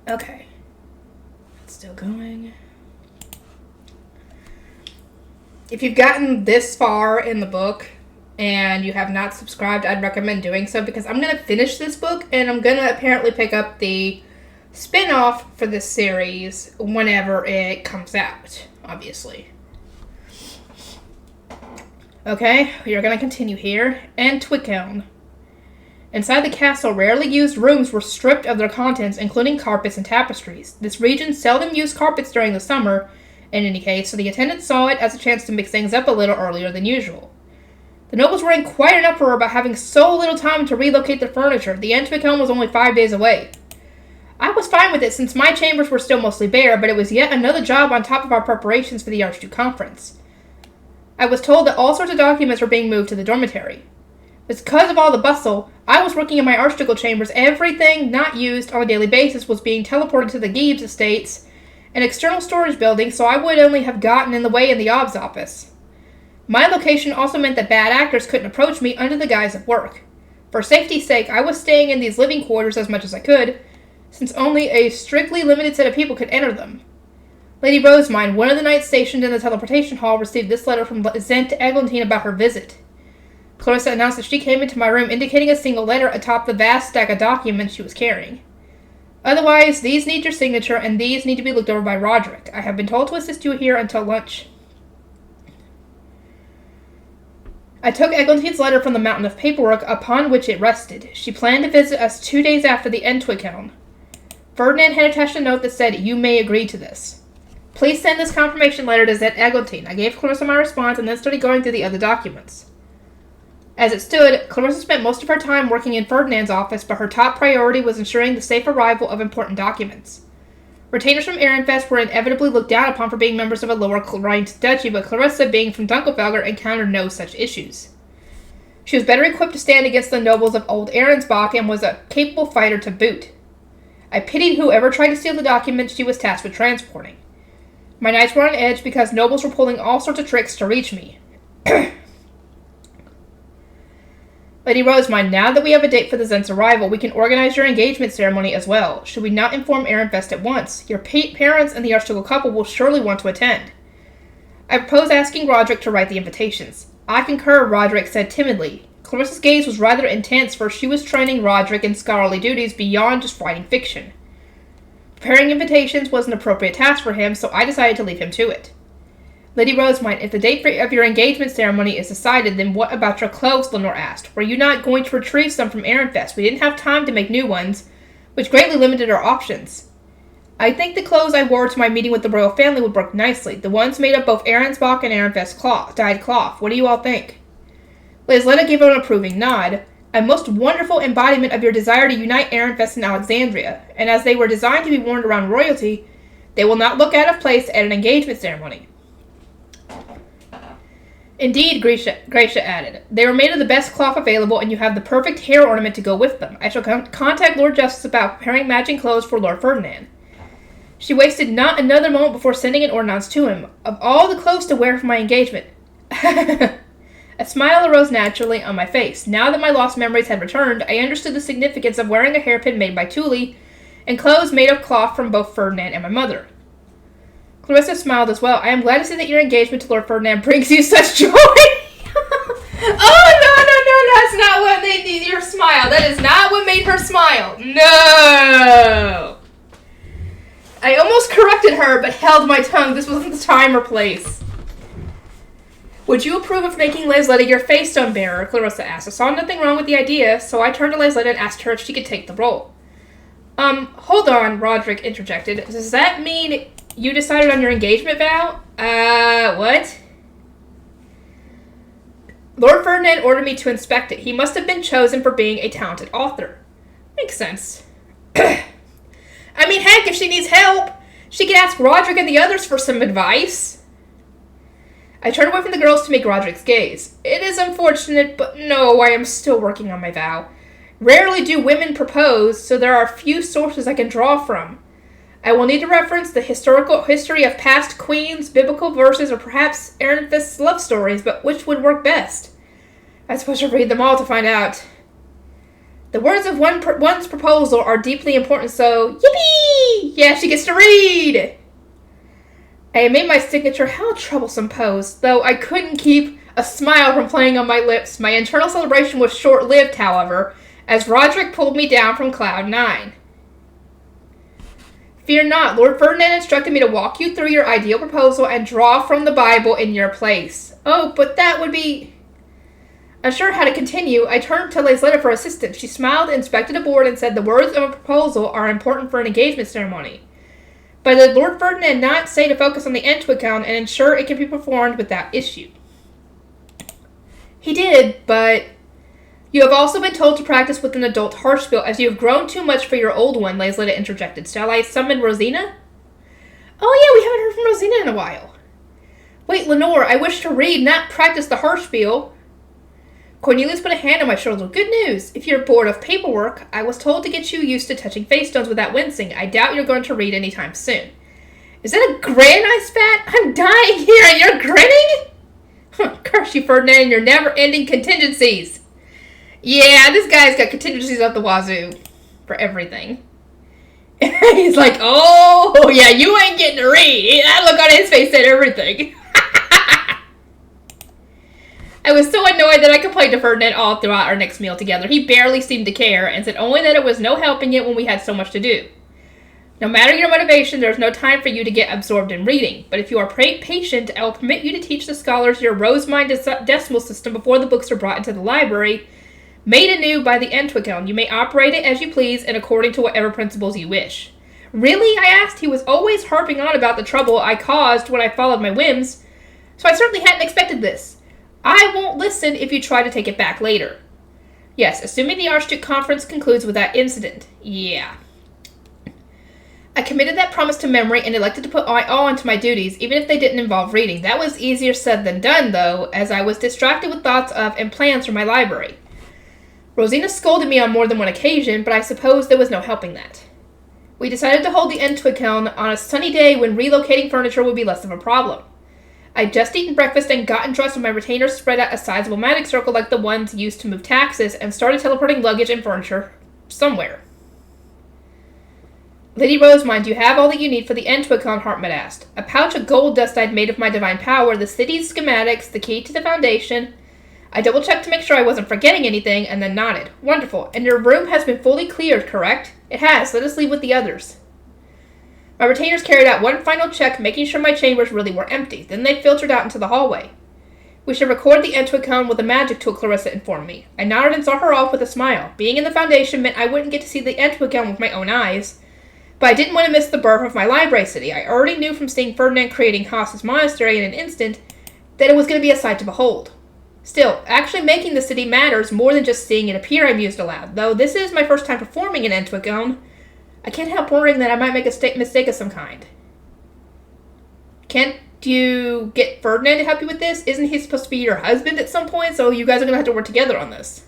Okay. It's still going. If you've gotten this far in the book and you have not subscribed, I'd recommend doing so because I'm going to finish this book and I'm going to apparently pick up the spin-off for this series whenever it comes out, obviously. Okay, we are going to continue here. And Twickeln. Inside the castle, rarely used rooms were stripped of their contents, including carpets and tapestries. This region seldom used carpets during the summer, in any case, so the attendants saw it as a chance to mix things up a little earlier than usual. The nobles were in quite an uproar about having so little time to relocate their furniture. The end Twickeln was only 5 days away. I was fine with it since my chambers were still mostly bare, but it was yet another job on top of our preparations for the Archduke Conference. I was told that all sorts of documents were being moved to the dormitory. Because of all the bustle, I was working in my archducal chambers. Everything not used on a daily basis was being teleported to the Gibbs estates, an external storage building, so I would only have gotten in the way in the OBS office. My location also meant that bad actors couldn't approach me under the guise of work. For safety's sake, I was staying in these living quarters as much as I could, since only a strictly limited set of people could enter them. Lady Rosemine, one of the knights stationed in the teleportation hall, received this letter from Zent to Eglantine about her visit. Clarissa announced that she came into my room, indicating a single letter atop the vast stack of documents she was carrying. Otherwise, these need your signature, and these need to be looked over by Roderick. I have been told to assist you here until lunch. I took Eglantine's letter from the mountain of paperwork upon which it rested. She planned to visit us 2 days after the Twickeln. Ferdinand had attached a note that said, "You may agree to this. Please send this confirmation letter to Zent Eglantine." I gave Clarissa my response and then started going through the other documents. As it stood, Clarissa spent most of her time working in Ferdinand's office, but her top priority was ensuring the safe arrival of important documents. Retainers from Ehrenfest were inevitably looked down upon for being members of a lower-ranked duchy, but Clarissa, being from Dunkelfelger, encountered no such issues. She was better equipped to stand against the nobles of Old Ahrensbach and was a capable fighter to boot. I pitied whoever tried to steal the documents she was tasked with transporting. My nights were on edge because nobles were pulling all sorts of tricks to reach me. Lady Rosemine, now that we have a date for the Zent's arrival, we can organize your engagement ceremony as well. Should we not inform Ehrenfest at once? Your parents and the archducal couple will surely want to attend. I propose asking Roderick to write the invitations. I concur, Roderick said timidly. Clarissa's gaze was rather intense, for she was training Roderick in scholarly duties beyond just writing fiction. Preparing invitations was an appropriate task for him, so I decided to leave him to it. Lady Rosemine, if the date of your engagement ceremony is decided, then what about your clothes? Lenore asked. Were you not going to retrieve some from Ehrenfest? We didn't have time to make new ones, which greatly limited our options. I think the clothes I wore to my meeting with the royal family would work nicely. The ones made of both Ahrensbach and Ehrenfest dyed cloth. What do you all think? Lisletta gave an approving nod. A most wonderful embodiment of your desire to unite Ehrenfest and Alexandria, and as they were designed to be worn around royalty, they will not look out of place at an engagement ceremony. Indeed, Gracia added. They were made of the best cloth available, and you have the perfect hair ornament to go with them. I shall contact Lord Justice about preparing matching clothes for Lord Ferdinand. She wasted not another moment before sending an ordinance to him. Of all the clothes to wear for my engagement. A smile arose naturally on my face. Now that my lost memories had returned, I understood the significance of wearing a hairpin made by Thule, and clothes made of cloth from both Ferdinand and my mother. Clarissa smiled as well. I am glad to see that your engagement to Lord Ferdinand brings you such joy. Oh, no, that's not what made your smile. That is not what made her smile. No. I almost corrected her, but held my tongue. This wasn't the time or place. Would you approve of making Lisletta your face-stone bearer? Clarissa asked. I saw nothing wrong with the idea, so I turned to Lisletta and asked her if she could take the role. Hold on, Roderick interjected. Does that mean you decided on your engagement vow? What? Lord Ferdinand ordered me to inspect it. He must have been chosen for being a talented author. Makes sense. I mean, heck, if she needs help, she can ask Roderick and the others for some advice. I turned away from the girls to meet Roderick's gaze. It is unfortunate, but no, I am still working on my vow. Rarely do women propose, so there are few sources I can draw from. I will need to reference the historical history of past queens, biblical verses, or perhaps Ehrenfest's love stories, but which would work best? I suppose I'll read them all to find out. The words of one's proposal are deeply important, so yippee! Yay! Yeah, she gets to read! I made my signature hell troublesome pose, though I couldn't keep a smile from playing on my lips. My internal celebration was short-lived, however, as Roderick pulled me down from Cloud 9. Fear not, Lord Ferdinand instructed me to walk you through your ideal proposal and draw from the Bible in your place. Oh, but that would be... Unsure how to continue, I turned to Laysletta for assistance. She smiled, inspected the board, and said the words of a proposal are important for an engagement ceremony. But did Lord Ferdinand not say to focus on the Entwicon and ensure it can be performed without issue? He did, but... You have also been told to practice with an adult Harshspiel, as you have grown too much for your old one, Laysletta interjected. Shall I summon Rosina? Oh yeah, we haven't heard from Rosina in a while. Wait, Lenore, I wish to read, not practice the Harshspiel. Cornelius put a hand on my shoulder. Good news. If you're bored of paperwork, I was told to get you used to touching face stones without wincing. I doubt you're going to read anytime soon. Is that a grin I spat? I'm dying here and you're grinning? Curse you, Ferdinand, and your never-ending contingencies. Yeah, this guy's got contingencies up the wazoo for everything. He's like, oh, yeah, you ain't getting to read. That look on his face said everything. I was so annoyed that I complained to Ferdinand all throughout our next meal together. He barely seemed to care and said only that it was no helping it when we had so much to do. No matter your motivation, there's no time for you to get absorbed in reading. But if you are patient, I will permit you to teach the scholars your Rosemine decimal system before the books are brought into the library, made anew by the Entwicon. You may operate it as you please and according to whatever principles you wish. Really? I asked. He was always harping on about the trouble I caused when I followed my whims, so I certainly hadn't expected this. I won't listen if you try to take it back later. Yes, assuming the Archduke Conference concludes without incident. Yeah. I committed that promise to memory and elected to put my all into my duties, even if they didn't involve reading. That was easier said than done, though, as I was distracted with thoughts of and plans for my library. Rosina scolded me on more than one occasion, but I suppose there was no helping that. We decided to hold the Entwicon on a sunny day when relocating furniture would be less of a problem. I'd just eaten breakfast and gotten dressed with my retainers spread out a sizable magic circle like the ones used to move taxes and started teleporting luggage and furniture somewhere. Lady Rosemine, do you have all that you need for the Entwicon? Hartmut asked. A pouch of gold dust I'd made of my divine power, the city's schematics, the key to the foundation. I double-checked to make sure I wasn't forgetting anything and then nodded. Wonderful. And your room has been fully cleared, correct? It has. Let us leave with the others. My retainers carried out one final check, making sure my chambers really were empty. Then they filtered out into the hallway. We should record the Entwicon with a magic tool, Clarissa informed me. I nodded and saw her off with a smile. Being in the Foundation meant I wouldn't get to see the Entwicon with my own eyes. But I didn't want to miss the birth of my library city. I already knew from seeing Ferdinand creating Haas's monastery in an instant that it was going to be a sight to behold. Still, actually making the city matters more than just seeing it appear, I mused aloud. Though this is my first time performing an Entwicon, I can't help worrying that I might make a mistake of some kind. Can't you get Ferdinand to help you with this? Isn't he supposed to be your husband at some point? So you guys are going to have to work together on this.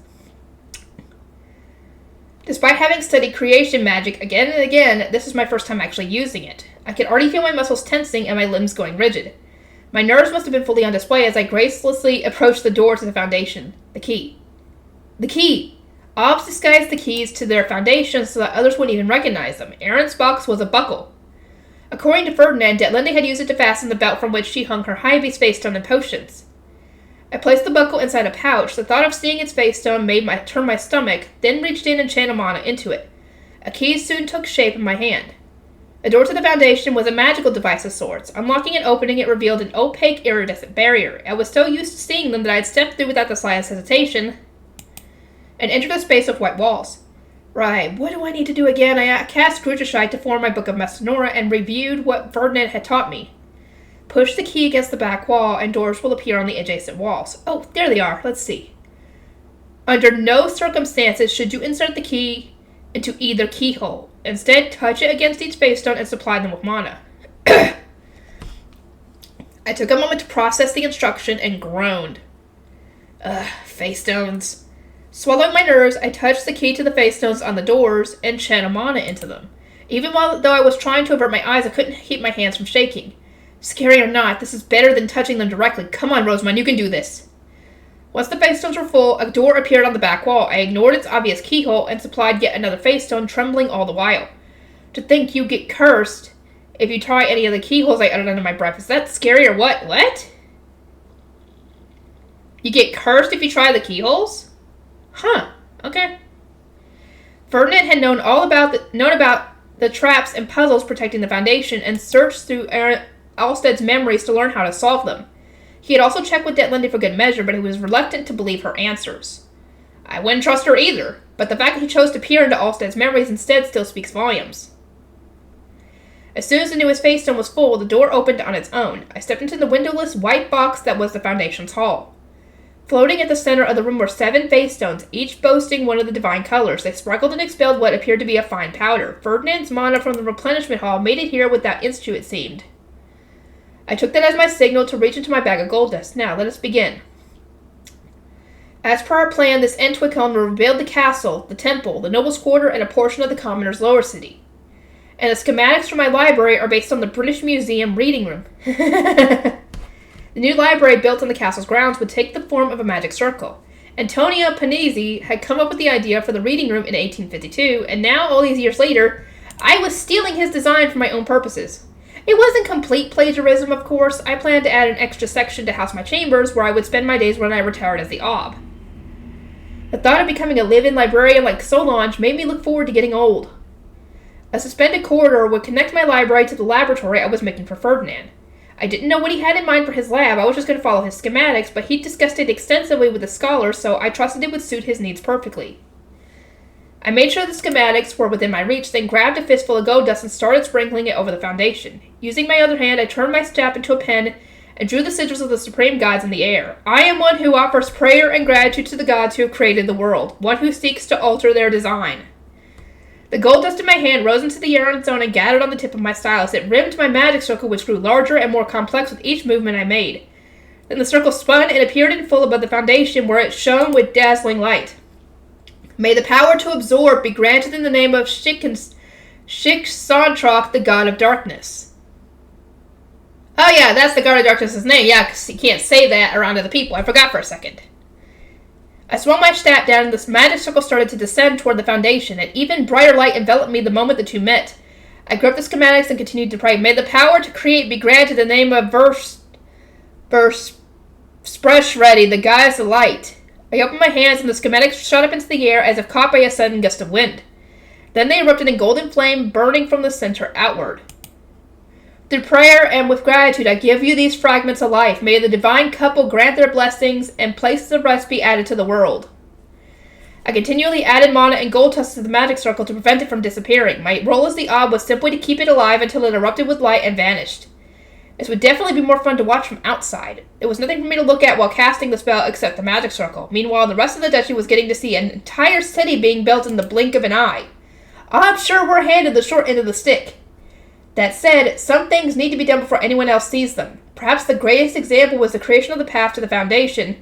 Despite having studied creation magic again and again, this is my first time actually using it. I could already feel my muscles tensing and my limbs going rigid. My nerves must have been fully on display as I gracelessly approached the door to the Foundation. The key. The key! Obs disguised the keys to their foundation so that others wouldn't even recognize them. Aaron's box was a buckle. According to Ferdinand, Detlinde had used it to fasten the belt from which she hung her high-beast face stone and potions. I placed the buckle inside a pouch. The thought of seeing its face stone turned my stomach, then reached in and channeled mana into it. A key soon took shape in my hand. The door to the Foundation was a magical device of sorts. Unlocking and opening it revealed an opaque, iridescent barrier. I was so used to seeing them that I had stepped through without the slightest hesitation and entered a space of white walls. Right, what do I need to do again? I cast Grutterscheid to form my Book of Messinora and reviewed what Ferdinand had taught me. Push the key against the back wall and doors will appear on the adjacent walls. Oh, there they are. Let's see. Under no circumstances should you insert the key into either keyhole. Instead, touch it against each face stone and supply them with mana. I took a moment to process the instruction and groaned. Face stones. Swallowing my nerves, I touched the key to the face stones on the doors and channeled mana into them. Even though I was trying to avert my eyes, I couldn't keep my hands from shaking. Scary or not, this is better than touching them directly. Come on, Rosamund, you can do this. Once the face stones were full, a door appeared on the back wall. I ignored its obvious keyhole and supplied yet another face stone, trembling all the while. To think you get cursed if you try any of the keyholes I uttered under my breath. Is that scary or what? What? You get cursed if you try the keyholes? Huh. Okay. Ferdinand had known about the traps and puzzles protecting the Foundation and searched through Alsted's memories to learn how to solve them. He had also checked with Detlindy for good measure, but he was reluctant to believe her answers. I wouldn't trust her either, but the fact that he chose to peer into Alsted's memories instead still speaks volumes. As soon as the newest face stone was full, the door opened on its own. I stepped into the windowless white box that was the Foundation's hall. Floating at the center of the room were 7 face stones, each boasting one of the divine colors. They sparkled and expelled what appeared to be a fine powder. Ferdinand's mana from the replenishment hall made it here without issue, it seemed. I took that as my signal to reach into my bag of gold dust. Now, let us begin. As per our plan, this Entwickeln will rebuild the castle, the temple, the noble's quarter, and a portion of the commoner's lower city. And the schematics for my library are based on the British Museum reading room. The new library built on the castle's grounds would take the form of a magic circle. Antonio Panizzi had come up with the idea for the reading room in 1852, and now, all these years later, I was stealing his design for my own purposes. It wasn't complete plagiarism, of course. I planned to add an extra section to house my chambers, where I would spend my days when I retired as the Ob. The thought of becoming a live-in librarian like Solange made me look forward to getting old. A suspended corridor would connect my library to the laboratory I was making for Ferdinand. I didn't know what he had in mind for his lab. I was just going to follow his schematics, but he discussed it extensively with the scholars, so I trusted it would suit his needs perfectly. I made sure the schematics were within my reach, then grabbed a fistful of gold dust and started sprinkling it over the Foundation. Using my other hand, I turned my staff into a pen and drew the sigils of the supreme gods in the air. I am one who offers prayer and gratitude to the gods who have created the world, one who seeks to alter their design. The gold dust in my hand rose into the air on its own and gathered on the tip of my stylus. It rimmed my magic circle, which grew larger and more complex with each movement I made. Then the circle spun and appeared in full above the Foundation, where it shone with dazzling light. May the power to absorb be granted in the name of Shiksantrok, the god of darkness. Oh yeah, that's the god of darkness's name. Yeah, because he can't say that around other people. I forgot for a second. I swung my staff down, and this magic circle started to descend toward the Foundation. An even brighter light enveloped me the moment the two met. I gripped the schematics and continued to pray. May the power to create be granted in the name of Spreshready, the goddess of light. I opened my hands, and the schematics shot up into the air as if caught by a sudden gust of wind. Then they erupted in golden flame, burning from the center outward. Through prayer and with gratitude, I give you these fragments of life. May the divine couple grant their blessings, and places of rest be added to the world. I continually added mana and gold dust to the magic circle to prevent it from disappearing. My role as the Ob was simply to keep it alive until it erupted with light and vanished. This would definitely be more fun to watch from outside. There was nothing for me to look at while casting the spell except the magic circle. Meanwhile, the rest of the duchy was getting to see an entire city being built in the blink of an eye. I'm sure we're handed the short end of the stick. That said, some things need to be done before anyone else sees them. Perhaps the greatest example was the creation of the path to the Foundation,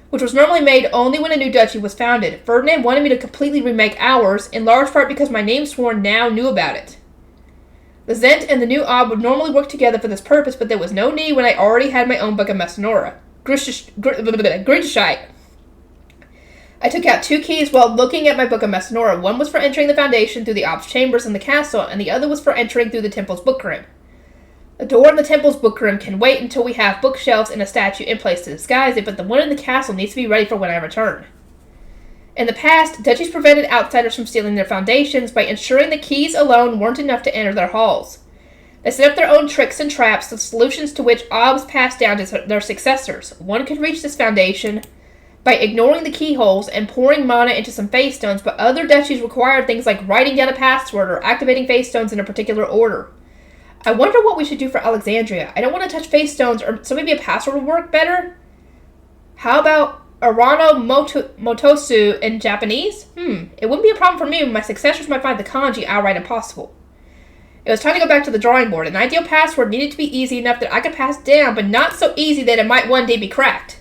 which was normally made only when a new duchy was founded. Ferdinand wanted me to completely remake ours, in large part because my namesworn now knew about it. The Zent and the new Ob would normally work together for this purpose, but there was no need when I already had my own Book of Messinora. Gridshite. I took out 2 keys while looking at my Book of Messinora. One was for entering the Foundation through the Ob's chambers in the castle, and the other was for entering through the temple's bookroom. The door in the temple's bookroom can wait until we have bookshelves and a statue in place to disguise it, but the one in the castle needs to be ready for when I return. In the past, duchies prevented outsiders from stealing their foundations by ensuring the keys alone weren't enough to enter their halls. They set up their own tricks and traps, the solutions to which Obs passed down to their successors. One could reach this foundation by ignoring the keyholes and pouring mana into some face stones, but other duchies required things like writing down a password or activating face stones in a particular order. I wonder what we should do for Alexandria. I don't want to touch face stones, so maybe a password would work better? How about Arano Motosu in Japanese? It wouldn't be a problem for me, but my successors might find the kanji outright impossible. It was time to go back to the drawing board. An ideal password needed to be easy enough that I could pass down, but not so easy that it might one day be cracked.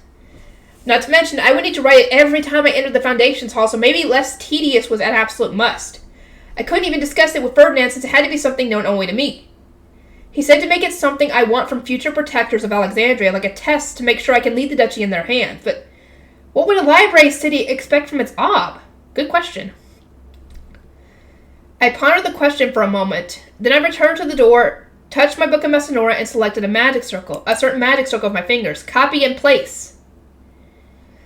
Not to mention, I would need to write it every time I entered the Foundation's hall, so maybe less tedious was an absolute must. I couldn't even discuss it with Ferdinand since it had to be something known only to me. He said to make it something I want from future protectors of Alexandria, like a test to make sure I can lead the duchy in their hands. But what would a library city expect from its Ob? Good question. I pondered the question for a moment. Then I returned to the door, touched my Book of Messinora, and selected a certain magic circle with my fingers. Copy and place.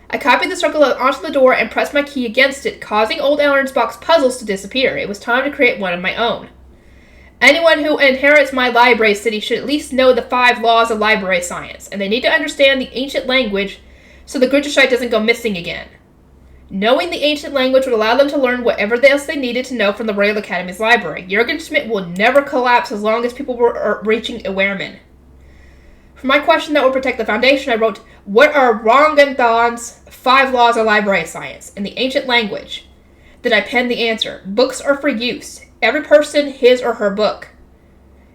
I copied the circle onto the door and pressed my key against it, causing old Aaron's box puzzles to disappear. It was time to create one of my own. Anyone who inherits my library city should at least know the 5 laws of library science, and they need to understand the ancient language so the Gritchishite doesn't go missing again. Knowing the ancient language would allow them to learn whatever else they needed to know from the Royal Academy's library. Jürgen Schmidt will never collapse as long as people were reaching Ewerman. For my question that would protect the Foundation, I wrote, what are Rongenthon's 5 laws of library science in the ancient language? Then I penned the answer. Books are for use. Every person, his or her book.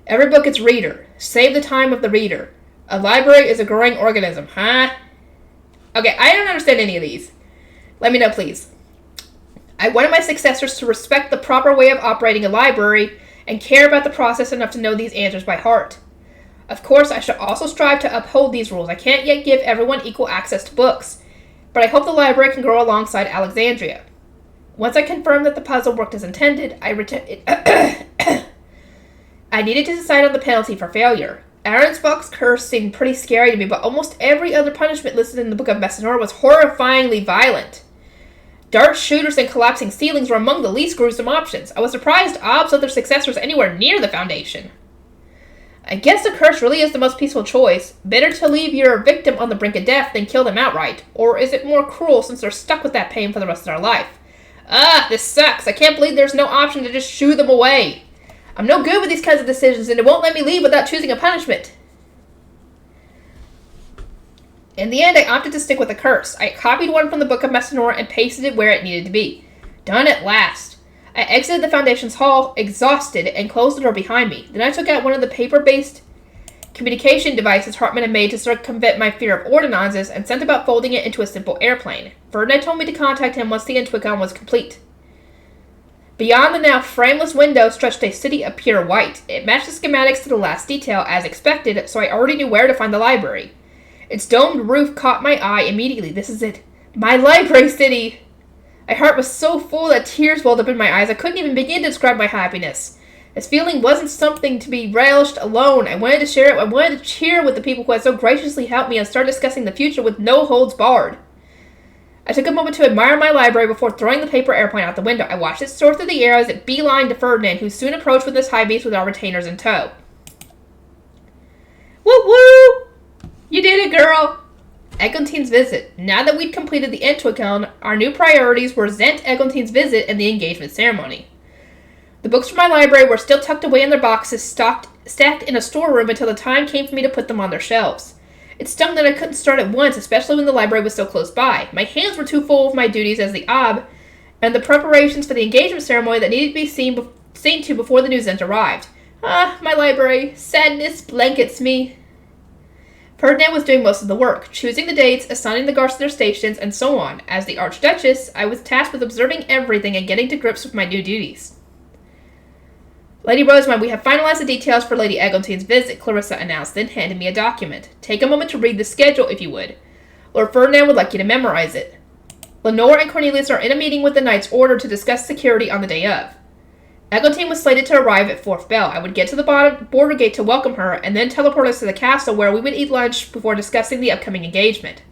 Every book its reader. Save the time of the reader. A library is a growing organism, huh? Okay, I don't understand any of these. Let me know, please. I wanted my successors to respect the proper way of operating a library and care about the process enough to know these answers by heart. Of course, I should also strive to uphold these rules. I can't yet give everyone equal access to books, but I hope the library can grow alongside Alexandria. Once I confirmed that the puzzle worked as intended, I needed to decide on the penalty for failure. Arensbach's curse seemed pretty scary to me, but almost every other punishment listed in the Book of Messinora was horrifyingly violent. Dart shooters and collapsing ceilings were among the least gruesome options. I was surprised Obb's other successors anywhere near the Foundation. I guess the curse really is the most peaceful choice. Better to leave your victim on the brink of death than kill them outright. Or is it more cruel since they're stuck with that pain for the rest of their life? This sucks. I can't believe there's no option to just shoo them away. I'm no good with these kinds of decisions, and it won't let me leave without choosing a punishment. In the end, I opted to stick with the curse. I copied one from the Book of Messinora and pasted it where it needed to be. Done at last. I exited the Foundation's hall, exhausted, and closed the door behind me. Then I took out one of the paper-based communication devices Hartman had made to circumvent my fear of ordinances and sent about folding it into a simple airplane. Ferdinand told me to contact him once the Intwicon was complete. Beyond the now frameless window stretched a city of pure white. It matched the schematics to the last detail, as expected, so I already knew where to find the library. Its domed roof caught my eye immediately. This is it. My library city! My heart was so full that tears welled up in my eyes. I couldn't even begin to describe my happiness. This feeling wasn't something to be relished alone. I wanted to share it. I wanted to cheer with the people who had so graciously helped me and start discussing the future with no holds barred. I took a moment to admire my library before throwing the paper airplane out the window. I watched it soar through the air as it beelined to Ferdinand, who soon approached with his high beast with our retainers in tow. Woo woo! You did it, girl! Eglintine's visit. Now that we'd completed the Intwicon, our new priorities were Zent Eglintine's visit and the engagement ceremony. The books from my library were still tucked away in their boxes, stacked in a storeroom until the time came for me to put them on their shelves. It stung that I couldn't start at once, especially when the library was so close by. My hands were too full of my duties as the Ob and the preparations for the engagement ceremony that needed to be seen to before the new Zent arrived. My library. Sadness blankets me. Ferdinand was doing most of the work, choosing the dates, assigning the guards to their stations, and so on. As the Archduchess, I was tasked with observing everything and getting to grips with my new duties. Lady Rosamund, we have finalized the details for Lady Eglintine's visit, Clarissa announced, then handed me a document. Take a moment to read the schedule, if you would. Lord Ferdinand would like you to memorize it. Lenore and Cornelius are in a meeting with the Knights Order to discuss security on the day of. Eglantine was slated to arrive at 4th bell. I would get to the border gate to welcome her, and then teleport us to the castle where we would eat lunch before discussing the upcoming engagement.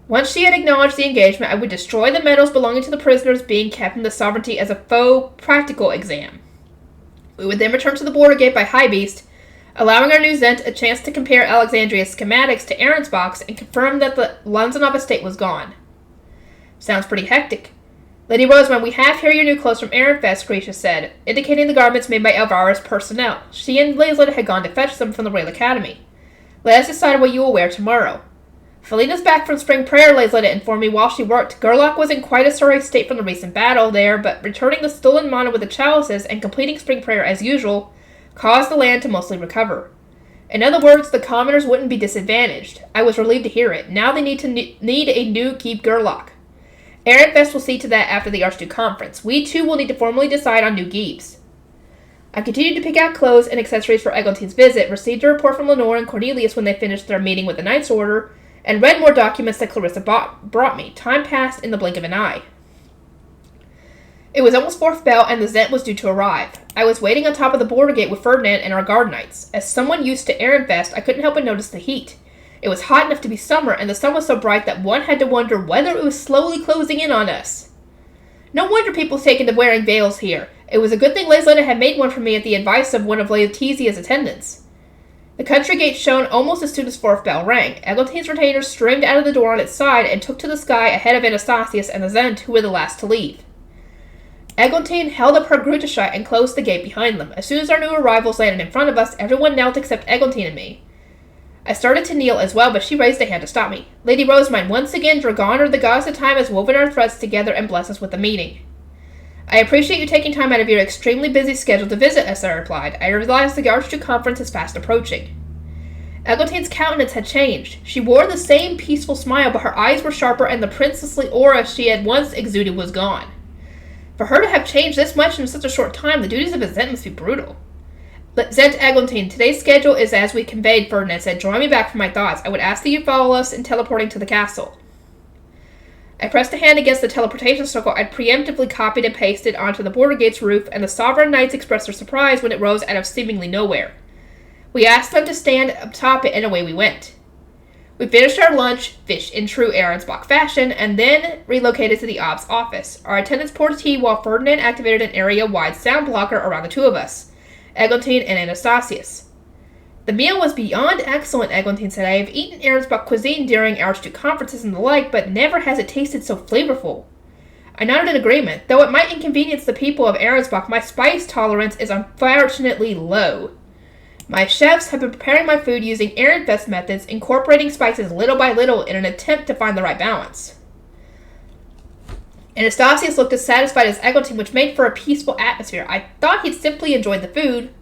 Once she had acknowledged the engagement, I would destroy the medals belonging to the prisoners being kept in the sovereignty as a faux practical exam. We would then return to the border gate by High Beast, allowing our new Zent a chance to compare Alexandria's schematics to Arensbach's and confirm that the Lanzanov estate was gone. Sounds pretty hectic. Lady Rosamund, we have here your new clothes from Ehrenfest, Gracia said, indicating the garments made by Elvira's personnel. She and Laislet had gone to fetch them from the Royal Academy. Let us decide what you will wear tomorrow. Felina's back from spring prayer, Laislet informed me while she worked. Gerlach was in quite a sorry state from the recent battle there, but returning the stolen mana with the chalices and completing spring prayer as usual caused the land to mostly recover. In other words, the commoners wouldn't be disadvantaged. I was relieved to hear it. Now they need a new Geeb Gerlach. Ehrenfest will see to that after the Archduke Conference. We too will need to formally decide on new Geebs. I continued to pick out clothes and accessories for Eglintine's visit, received a report from Lenore and Cornelius when they finished their meeting with the Knights Order, and read more documents that Clarissa brought me. Time passed in the blink of an eye. It was almost fourth bell, and the Zent was due to arrive. I was waiting on top of the border gate with Ferdinand and our guard knights. As someone used to Ehrenfest, I couldn't help but notice the heat. It was hot enough to be summer, and the sun was so bright that one had to wonder whether it was slowly closing in on us. No wonder people taken to wearing veils here. It was a good thing Leslana had made one for me at the advice of one of Laetizia's attendants. The country gate shone almost as soon as fourth bell rang. Eglintine's retainers streamed out of the door on its side and took to the sky ahead of Anastasius and the Zent, who were the last to leave. Eglantine held up her Grutische and closed the gate behind them. As soon as our new arrivals landed in front of us, everyone knelt except Eglantine and me. I started to kneel as well, but she raised a hand to stop me. Lady Rosemine, once again, Dragoner, the goddess of time, has woven our threads together and blessed us with a meeting. I appreciate you taking time out of your extremely busy schedule to visit us, I replied. I realized the Archduke conference is fast approaching. Eglantine's countenance had changed. She wore the same peaceful smile, but her eyes were sharper, and the princessly aura she had once exuded was gone. For her to have changed this much in such a short time, the duties of a Zent must be brutal. Zent Eglantine, today's schedule is as we conveyed, Ferdinand said, drawing me back from my thoughts. I would ask that you follow us in teleporting to the castle. I pressed a hand against the teleportation circle I'd preemptively copied and pasted onto the border gate's roof, and the sovereign knights expressed their surprise when it rose out of seemingly nowhere. We asked them to stand atop it, and away we went. We finished our lunch, fish in true Ahrensbach fashion, and then relocated to the Ob's office. Our attendants poured tea while Ferdinand activated an area-wide sound blocker around the two of us, Eglantine and Anastasius. The meal was beyond excellent, Eglantine said. I have eaten Ahrensbach cuisine during Archduke conferences and the like, but never has it tasted so flavorful. I nodded in agreement. Though it might inconvenience the people of Ahrensbach, my spice tolerance is unfortunately low. My chefs have been preparing my food using Ehrenfest methods, incorporating spices little by little in an attempt to find the right balance. Anastasius looked as satisfied as Eglantine, which made for a peaceful atmosphere. I thought he'd simply enjoyed the food,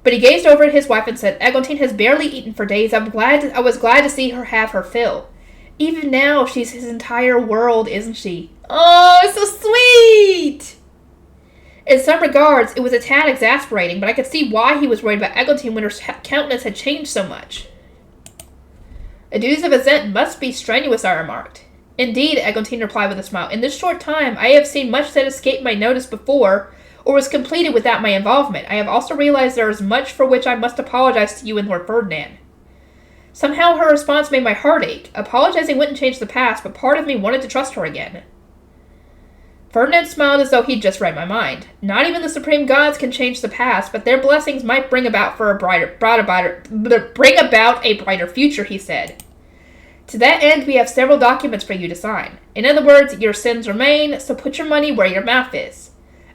but he gazed over at his wife and said, Eglantine has barely eaten for days. I was glad to see her have her fill. Even now, she's his entire world, isn't she? Oh, it's so sweet! In some regards, it was a tad exasperating, but I could see why he was worried about Eglantine when her countenance had changed so much. The duties of a Zent must be strenuous, I remarked. Indeed, Eglantine replied with a smile. In this short time, I have seen much that escaped my notice before, or was completed without my involvement. I have also realized there is much for which I must apologize to you and Lord Ferdinand. Somehow her response made my heart ache. Apologizing wouldn't change the past, but part of me wanted to trust her again. Ferdinand smiled as though he'd just read my mind. Not even the supreme gods can change the past, but their blessings might bring about a brighter future, he said. To that end, we have several documents for you to sign. In other words, your sins remain, so put your money where your mouth is.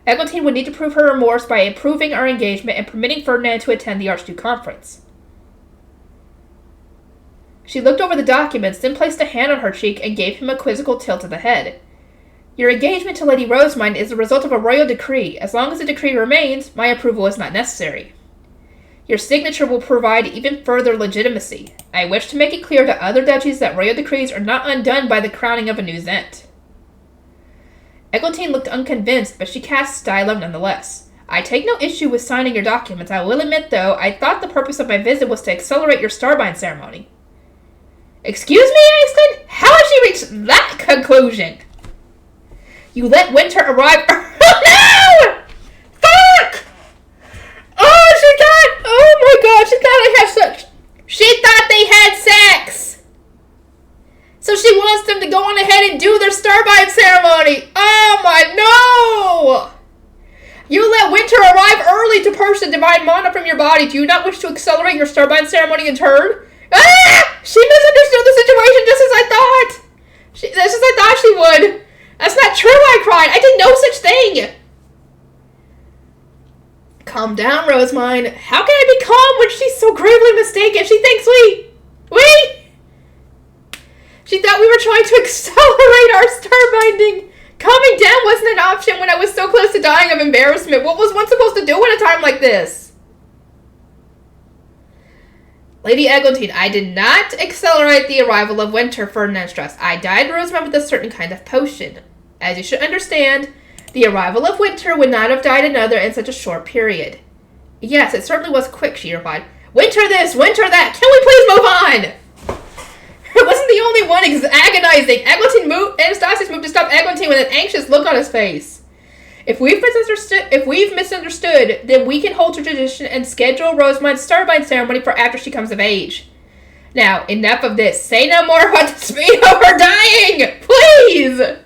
Eglantine would need to prove her remorse by approving our engagement and permitting Ferdinand to attend the Archduke conference. She looked over the documents, then placed a hand on her cheek and gave him a quizzical tilt of the head. Your engagement to Lady Rosemine is the result of a royal decree. As long as the decree remains, my approval is not necessary. Your signature will provide even further legitimacy. I wish to make it clear to other duchies that royal decrees are not undone by the crowning of a new Zent. Eglantine looked unconvinced, but she cast stylo nonetheless. I take no issue with signing your documents. I will admit, though, I thought the purpose of my visit was to accelerate your starbind ceremony. Excuse me, I exclaimed. How had she reached that conclusion? You let Winter arrive. Oh no! Fuck! Oh my god, she thought they had sex! So she wants them to go on ahead and do their starbind ceremony! Oh my, no! You let Winter arrive early to purge the divine mana from your body. Do you not wish to accelerate your starbind ceremony in turn? Ah! She misunderstood the situation just as I thought! She would. That's not true, I cried. I did no such thing. Calm down, Rosemine. How can I be calm when she's so gravely mistaken? She thinks She thought we were trying to accelerate our starbinding. Calming down wasn't an option when I was so close to dying of embarrassment. What was one supposed to do at a time like this? Lady Eglantine, I did not accelerate the arrival of Winter, Ferdinand stressed. I dyed Rosemine with a certain kind of potion. As you should understand, the arrival of Winter would not have dyed another in such a short period. Yes, it certainly was quick, she replied. Winter this, Winter that. Can we please move on? I wasn't the only one agonizing. Anastasius moved to stop Eglantine with an anxious look on his face. If we've misunderstood, then we can hold to tradition and schedule Rosemine's Starbind ceremony for after she comes of age. Now, enough of this. Say no more about the speed of her dying! Please!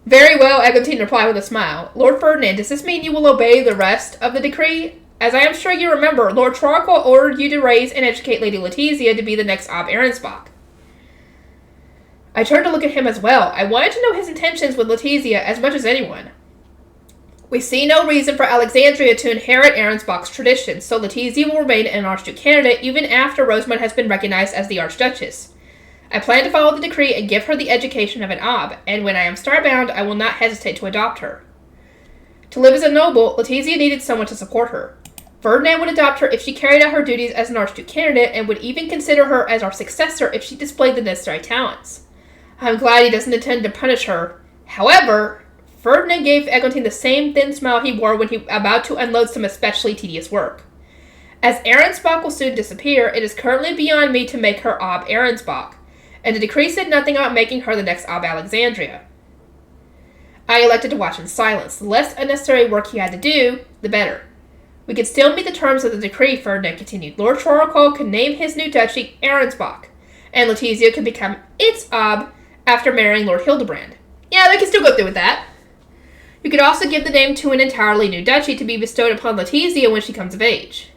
Very well, Eglantine replied with a smile. Lord Ferdinand, does this mean you will obey the rest of the decree? As I am sure you remember, Lord Trarquil ordered you to raise and educate Lady Letizia to be the next Ob Arensbach. I turned to look at him as well. I wanted to know his intentions with Letizia as much as anyone. We see no reason for Alexandria to inherit Arensbach's traditions, so Letizia will remain an Archduke candidate even after Rosamund has been recognized as the Archduchess. I plan to follow the decree and give her the education of an Ob, and when I am starbound, I will not hesitate to adopt her. To live as a noble, Letizia needed someone to support her. Ferdinand would adopt her if she carried out her duties as an Archduke candidate, and would even consider her as our successor if she displayed the necessary talents. I'm glad he doesn't intend to punish her. However, Ferdinand gave Eglantine the same thin smile he wore when he was about to unload some especially tedious work. As Arensbach will soon disappear, it is currently beyond me to make her Ob Arensbach, and the decree said nothing about making her the next Ob Alexandria. I elected to watch in silence. The less unnecessary work he had to do, the better. We could still meet the terms of the decree, Ferdinand continued. Lord Trarquil could name his new duchy Arensbach, and Letizia could become its Ob after marrying Lord Hildebrand. Yeah, they can still go through with that. You could also give the name to an entirely new duchy to be bestowed upon Letizia when she comes of age.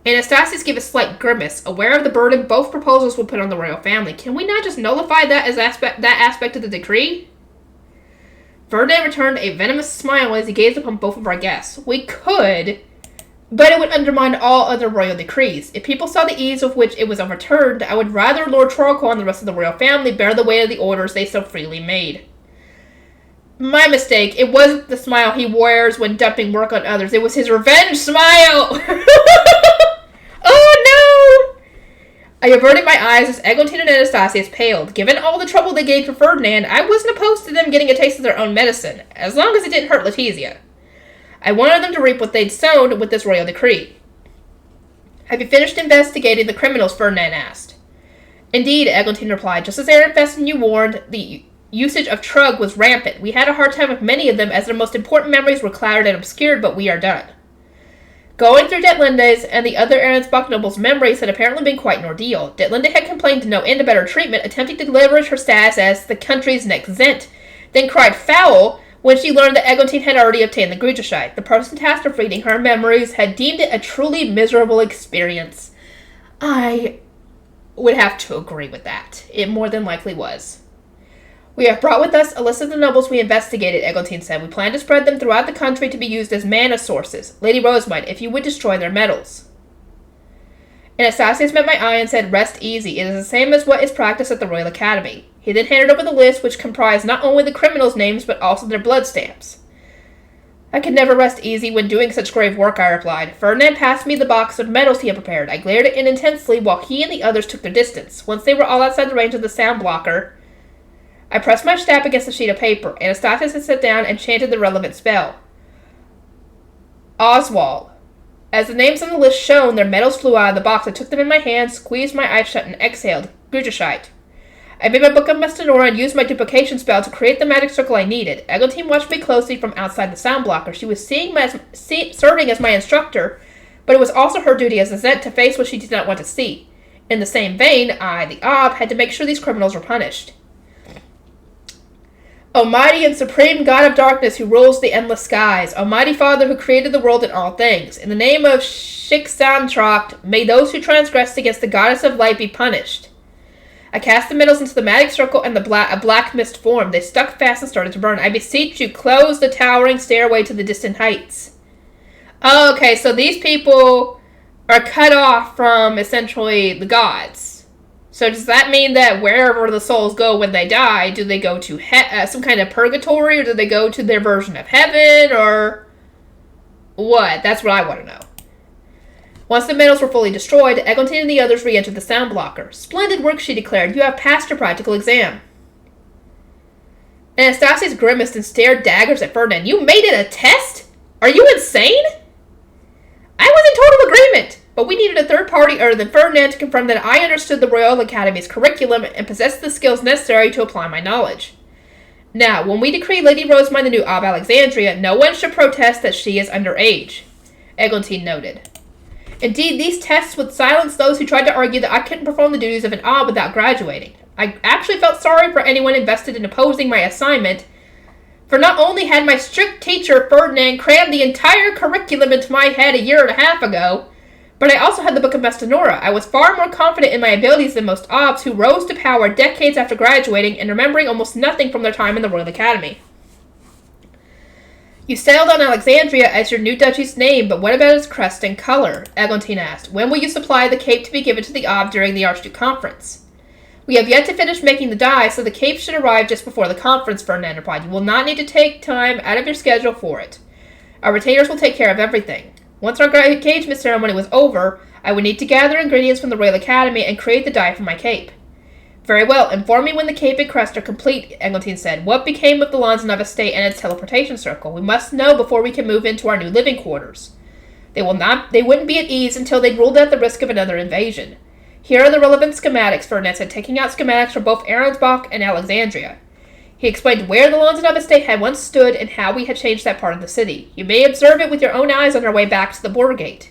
Anastasius gave a slight grimace, aware of the burden both proposals would put on the royal family. Can we not just nullify that aspect of the decree? Ferdinand returned a venomous smile as he gazed upon both of our guests. We could, but it would undermine all other royal decrees. If people saw the ease with which it was overturned, I would rather Lord Trarquil and the rest of the royal family bear the weight of the orders they so freely made. My mistake. It wasn't the smile he wears when dumping work on others. It was his revenge smile! Oh no! I averted my eyes as Eglantine and Anastasius paled. Given all the trouble they gave for Ferdinand, I wasn't opposed to them getting a taste of their own medicine, as long as it didn't hurt Letizia. I wanted them to reap what they'd sown with this royal decree. Have you finished investigating the criminals? Ferdinand asked. Indeed, Eglantine replied. Just as Ehrenfest and you warned, the usage of Trug was rampant. We had a hard time with many of them as their most important memories were clouded and obscured, but we are done. Going through Detlinde's and the other Arensbach nobles' memories had apparently been quite an ordeal. Detlinde had complained to no end about her treatment, attempting to leverage her status as the country's next Zent, then cried foul when she learned that Eglantine had already obtained the Gruderscheid. The person tasked with reading her memories had deemed it a truly miserable experience. I would have to agree with that. It more than likely was. We have brought with us a list of the nobles we investigated, Eglantine said. We plan to spread them throughout the country to be used as mana sources. Lady Rosamund, if you would destroy their metals. Anastasius met my eye and said, rest easy. It is the same as what is practiced at the Royal Academy. He then handed over the list, which comprised not only the criminals' names, but also their blood stamps. I could never rest easy when doing such grave work, I replied. Ferdinand passed me the box of medals he had prepared. I glared at it intensely while he and the others took their distance. Once they were all outside the range of the sound blocker, I pressed my staff against a sheet of paper. Anastasius had sat down and chanted the relevant spell. Oswald. As the names on the list shone, their medals flew out of the box. I took them in my hand, squeezed my eyes shut, and exhaled. Gruderscheid. I made my book of Mestinora and used my duplication spell to create the magic circle I needed. Eglantine watched me closely from outside the sound blocker. She was serving as my instructor, but it was also her duty as a Zent to face what she did not want to see. In the same vein, I, the Ob, had to make sure these criminals were punished. Almighty and supreme God of darkness who rules the endless skies, Almighty Father who created the world and all things, in the name of Shiksantracht, may those who transgressed against the goddess of light be punished. I cast the medals into the magic circle and a black mist formed. They stuck fast and started to burn. I beseech you, close the towering stairway to the distant heights. Oh, okay, so these people are cut off from, essentially, the gods. So does that mean that wherever the souls go when they die, do they go to some kind of purgatory, or do they go to their version of heaven, or what? That's what I want to know. Once the medals were fully destroyed, Eglantine and the others re-entered the sound blocker. Splendid work, she declared. You have passed your practical exam. Anastasius grimaced and stared daggers at Ferdinand. You made it a test? Are you insane? I was in total agreement, but we needed a third party other than Ferdinand to confirm that I understood the Royal Academy's curriculum and possessed the skills necessary to apply my knowledge. Now, when we decree Lady Rosemine the new Ab Alexandria, no one should protest that she is underage, Eglantine noted. Indeed, these tests would silence those who tried to argue that I couldn't perform the duties of an Ab without graduating. I actually felt sorry for anyone invested in opposing my assignment, for not only had my strict teacher, Ferdinand, crammed the entire curriculum into my head a year and a half ago, but I also had the Book of Mestinora. I was far more confident in my abilities than most Abs who rose to power decades after graduating and remembering almost nothing from their time in the Royal Academy. You sailed on Alexandria as your new duchy's name, but what about its crest and color? Eglantine asked. When will you supply the cape to be given to the Ab during the Archduke Conference? We have yet to finish making the dye, so the cape should arrive just before the conference, Ferdinand replied. You will not need to take time out of your schedule for it. Our retainers will take care of everything. Once our engagement ceremony was over, I would need to gather ingredients from the Royal Academy and create the dye for my cape. Very well, inform me when the cape and crest are complete, Eglantine said. What became of the Lanzanov estate and its teleportation circle? We must know before we can move into our new living quarters. They wouldn't be at ease until they'd ruled out the risk of another invasion. Here are the relevant schematics, Ferdinand said, taking out schematics for both Aronsbach and Alexandria. He explained where the Lanzanov estate had once stood and how we had changed that part of the city. You may observe it with your own eyes on our way back to the border gate.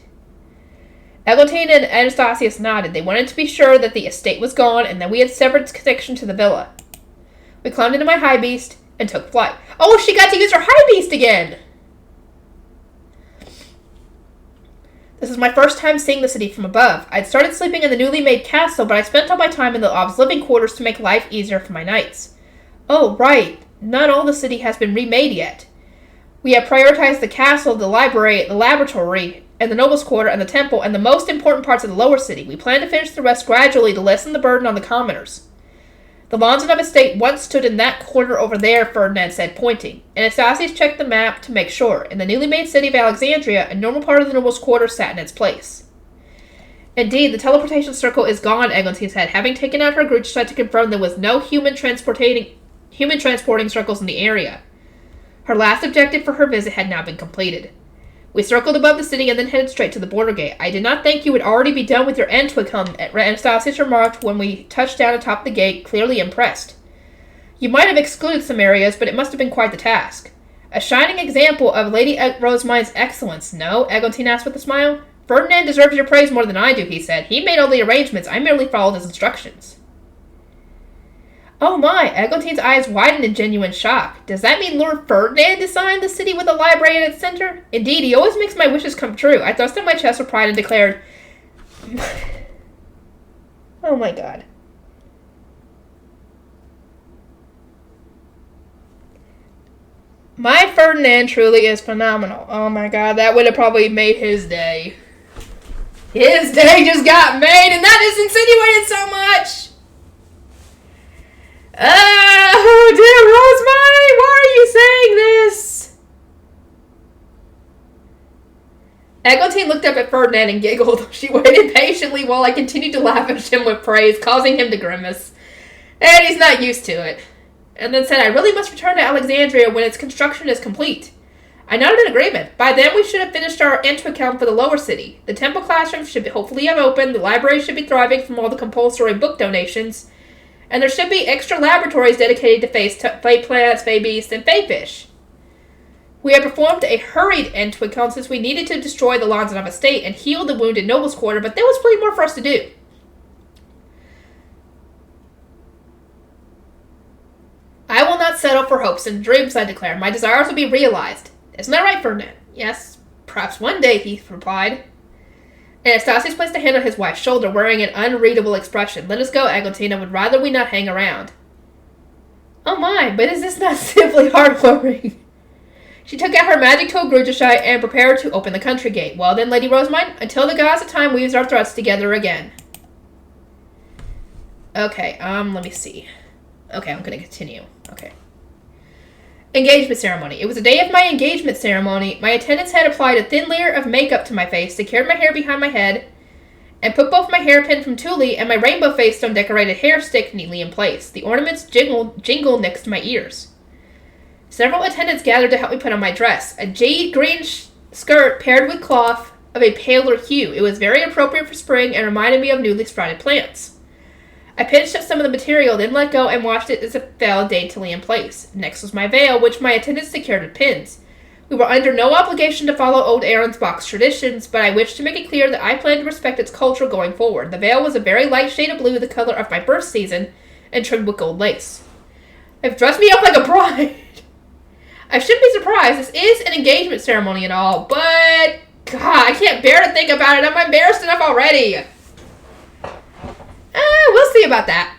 Eglantine and Anastasius nodded. They wanted to be sure that the estate was gone and that we had severed its connection to the villa. We climbed into my high beast and took flight. Oh, she got to use her high beast again! This is my first time seeing the city from above. I'd started sleeping in the newly made castle, but I spent all my time in the Ab's living quarters to make life easier for my knights. Oh, right. Not all the city has been remade yet. We have prioritized the castle, the library, the laboratory, and the nobles' quarter, and the temple, and the most important parts of the lower city. We plan to finish the rest gradually to lessen the burden on the commoners. The Lanzanov estate once stood in that corner over there, Ferdinand said, pointing. Anastasius checked the map to make sure. In the newly made city of Alexandria, a normal part of the nobles' quarter sat in its place. Indeed, the teleportation circle is gone, Eglantine said, having taken out her Grutschheit to confirm there was no human transporting circles in the area. Her last objective for her visit had now been completed. We circled above the city and then headed straight to the border gate. I did not think you would already be done with your end, Twickham, Anastasius remarked when we touched down atop the gate, clearly impressed. You might have excluded some areas, but it must have been quite the task. A shining example of Lady Rosemine's excellence, no? Eglantine asked with a smile. Ferdinand deserves your praise more than I do, he said. He made all the arrangements. I merely followed his instructions. Oh my, Eglantine's eyes widened in genuine shock. Does that mean Lord Ferdinand designed the city with a library at its center? Indeed, he always makes my wishes come true. I thrust out my chest with pride and declared, oh my god. My Ferdinand truly is phenomenal. Oh my god, that would have probably made his day. His day just got made, and that is insinuated so much! Oh, dear Rosemary, why are you saying this? Eglantine looked up at Ferdinand and giggled. She waited patiently while I continued to lavish him with praise, causing him to grimace. And he's not used to it. And then said, I really must return to Alexandria when its construction is complete. I nodded in agreement. By then we should have finished our entry account for the lower city. The temple classroom should hopefully have opened, the library should be thriving from all the compulsory book donations, and there should be extra laboratories dedicated to fey plants, fey beasts, and fey fish. We had performed a hurried end to account since we needed to destroy the Lanzanov estate and heal the wounded nobles' quarter, but there was plenty more for us to do. I will not settle for hopes and dreams, I declared. My desires will be realized. Isn't that right, Ferdinand? Yes, perhaps one day, Heath replied. Anastasius placed a hand on his wife's shoulder, wearing an unreadable expression. Let us go, Eglantine. I would rather we not hang around. Oh my, but is this not simply heartwarming? She took out her magic tool Grutschheit and prepared to open the country gate. Well then, Lady Rosemine, until the gods of time weaves our threads together again. Okay, let me see. Okay, I'm gonna continue. Okay. Engagement ceremony. It was the day of my engagement ceremony. My attendants had applied a thin layer of makeup to my face, secured my hair behind my head, and put both my hairpin from Thule and my rainbow face stone decorated hair stick neatly in place. The ornaments jingle next to my ears. Several attendants gathered to help me put on my dress, a jade green skirt paired with cloth of a paler hue. It was very appropriate for spring and reminded me of newly sprouted plants. I pinched up some of the material, then let go and watched it as it fell daintily in place. Next was my veil, which my attendants secured with pins. We were under no obligation to follow old Aaron's box traditions, but I wished to make it clear that I planned to respect its culture going forward. The veil was a very light shade of blue, the color of my birth season, and trimmed with gold lace. They've dressed me up like a bride. I shouldn't be surprised. This is an engagement ceremony and all, but God, I can't bear to think about it. I'm embarrassed enough already. We'll see about that.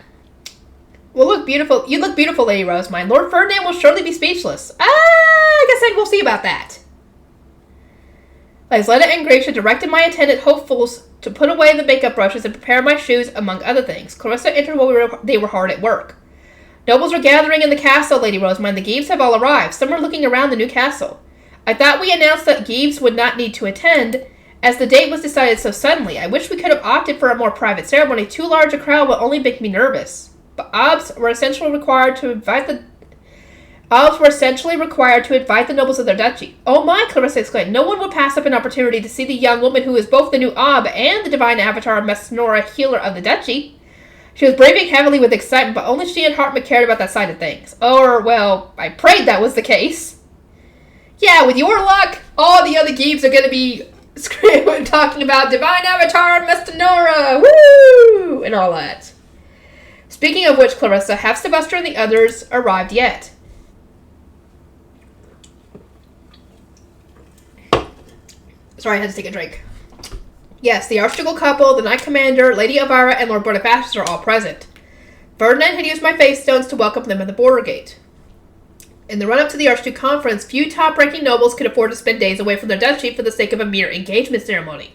Well, look beautiful. You look beautiful, Lady Rosemine. Lord Ferdinand will surely be speechless. Like I said, we'll see about that. Lysletta and Gracia directed my attendant hopefuls to put away the makeup brushes and prepare my shoes, among other things. Clarissa entered while they were hard at work. Nobles are gathering in the castle, Lady Rosemine. The Geeves have all arrived. Some are looking around the new castle. I thought we announced that Geeves would not need to attend, as the date was decided so suddenly. I wish we could have opted for a more private ceremony. Too large a crowd will only make me nervous. But Obs were essentially required to invite the nobles of their duchy. Oh my, Clarissa exclaimed. No one would pass up an opportunity to see the young woman who is both the new Ob and the divine avatar of Mesnora, healer of the duchy. She was breathing heavily with excitement, but only she and Hartmut cared about that side of things. Or, well, I prayed that was the case. Yeah, with your luck, all the other Geeves are going to be talking about divine avatar of Mesnora, woo, and all that. Speaking of which, Clarissa, have Sylvester and the others arrived yet? Sorry, I had to take a drink. Yes, the Archducal couple, the Knight Commander, Lady Elvira, and Lord Bonifacius are all present. Ferdinand had used my face stones to welcome them at the border gate. In the run-up to the Archduke Conference, few top-ranking nobles could afford to spend days away from their duchy for the sake of a mere engagement ceremony.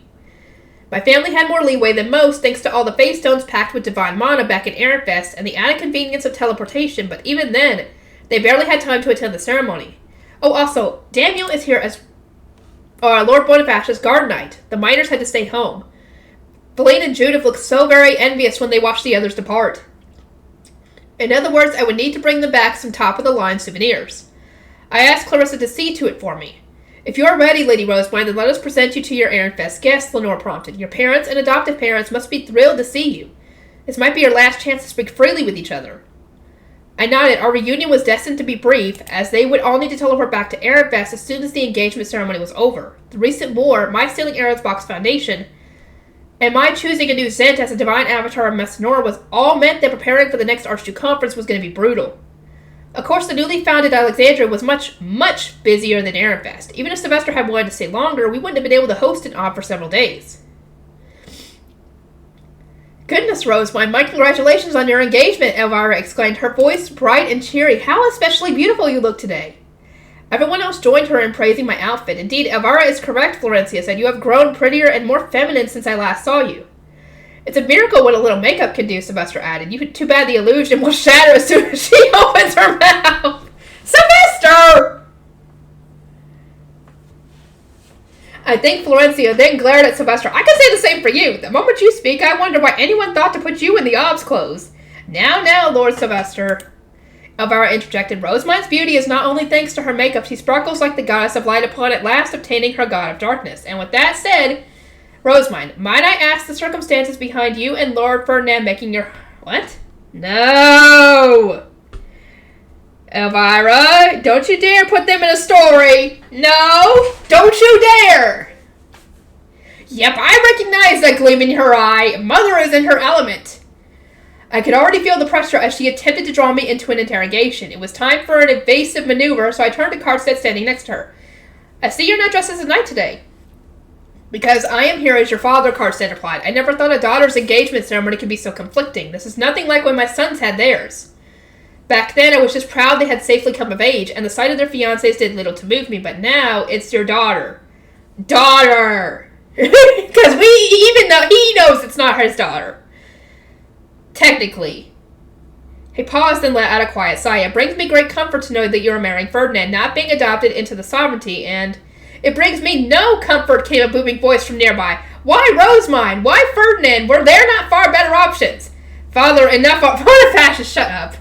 My family had more leeway than most, thanks to all the face stones packed with divine mana back in Ehrenfest and the added convenience of teleportation, but even then, they barely had time to attend the ceremony. Oh, also, Daniel is here as Lord Bonifacius' guard knight. The miners had to stay home. Feline and Judith looked so very envious when they watched the others depart. In other words, I would need to bring them back some top-of-the-line souvenirs. I asked Clarissa to see to it for me. If you are ready, Lady Rosemine, then let us present you to your Ehrenfest guests, Lenore prompted. Your parents and adoptive parents must be thrilled to see you. This might be your last chance to speak freely with each other. I nodded. Our reunion was destined to be brief, as they would all need to teleport back to Ehrenfest as soon as the engagement ceremony was over. The recent war, my stealing Aaron's box foundation, and my choosing a new Zent as a divine avatar of Mesnora was all meant that preparing for the next Archduke Conference was going to be brutal. Of course, the newly founded Alexandria was much, much busier than Ehrenfest. Even if Sylvester had wanted to stay longer, we wouldn't have been able to host an Ob for several days. Goodness, Rosemine, my congratulations on your engagement, Elvira exclaimed, her voice bright and cheery. How especially beautiful you look today. Everyone else joined her in praising my outfit. Indeed, Elvira is correct, Florencia said. You have grown prettier and more feminine since I last saw you. It's a miracle what a little makeup can do, Sylvester added. Too bad the illusion will shatter as soon as she opens her mouth. Sylvester! I think Florencia then glared at Sylvester. I can say the same for you. The moment you speak, I wonder why anyone thought to put you in the Ob's clothes. Now, Lord Sylvester. Elvira interjected. Rosemine's beauty is not only thanks to her makeup, she sparkles like the goddess of light upon at last obtaining her god of darkness. And with that said, Rosemine, might I ask the circumstances behind you and Lord Ferdinand making your... What? No! Elvira, don't you dare put them in a story. No, don't you dare. Yep, I recognize that gleam in her eye. Mother is in her element. I could already feel the pressure as she attempted to draw me into an interrogation. It was time for an evasive maneuver, so I turned to Karstedt standing next to her. I see you're not dressed as a knight today. Because I am here as your father, Karstedt replied. I never thought a daughter's engagement ceremony could be so conflicting. This is nothing like when my sons had theirs. Back then, I was just proud they had safely come of age, and the sight of their fiancés did little to move me, but now, it's your daughter. Daughter! Because even though he knows it's not his daughter. Technically. He paused and let out a quiet sigh. It brings me great comfort to know that you are marrying Ferdinand, not being adopted into the sovereignty, and... It brings me no comfort, came a booming voice from nearby. Why Rosemine? Why Ferdinand? Were there not far better options? Father, enough. Bonifacius, shut up.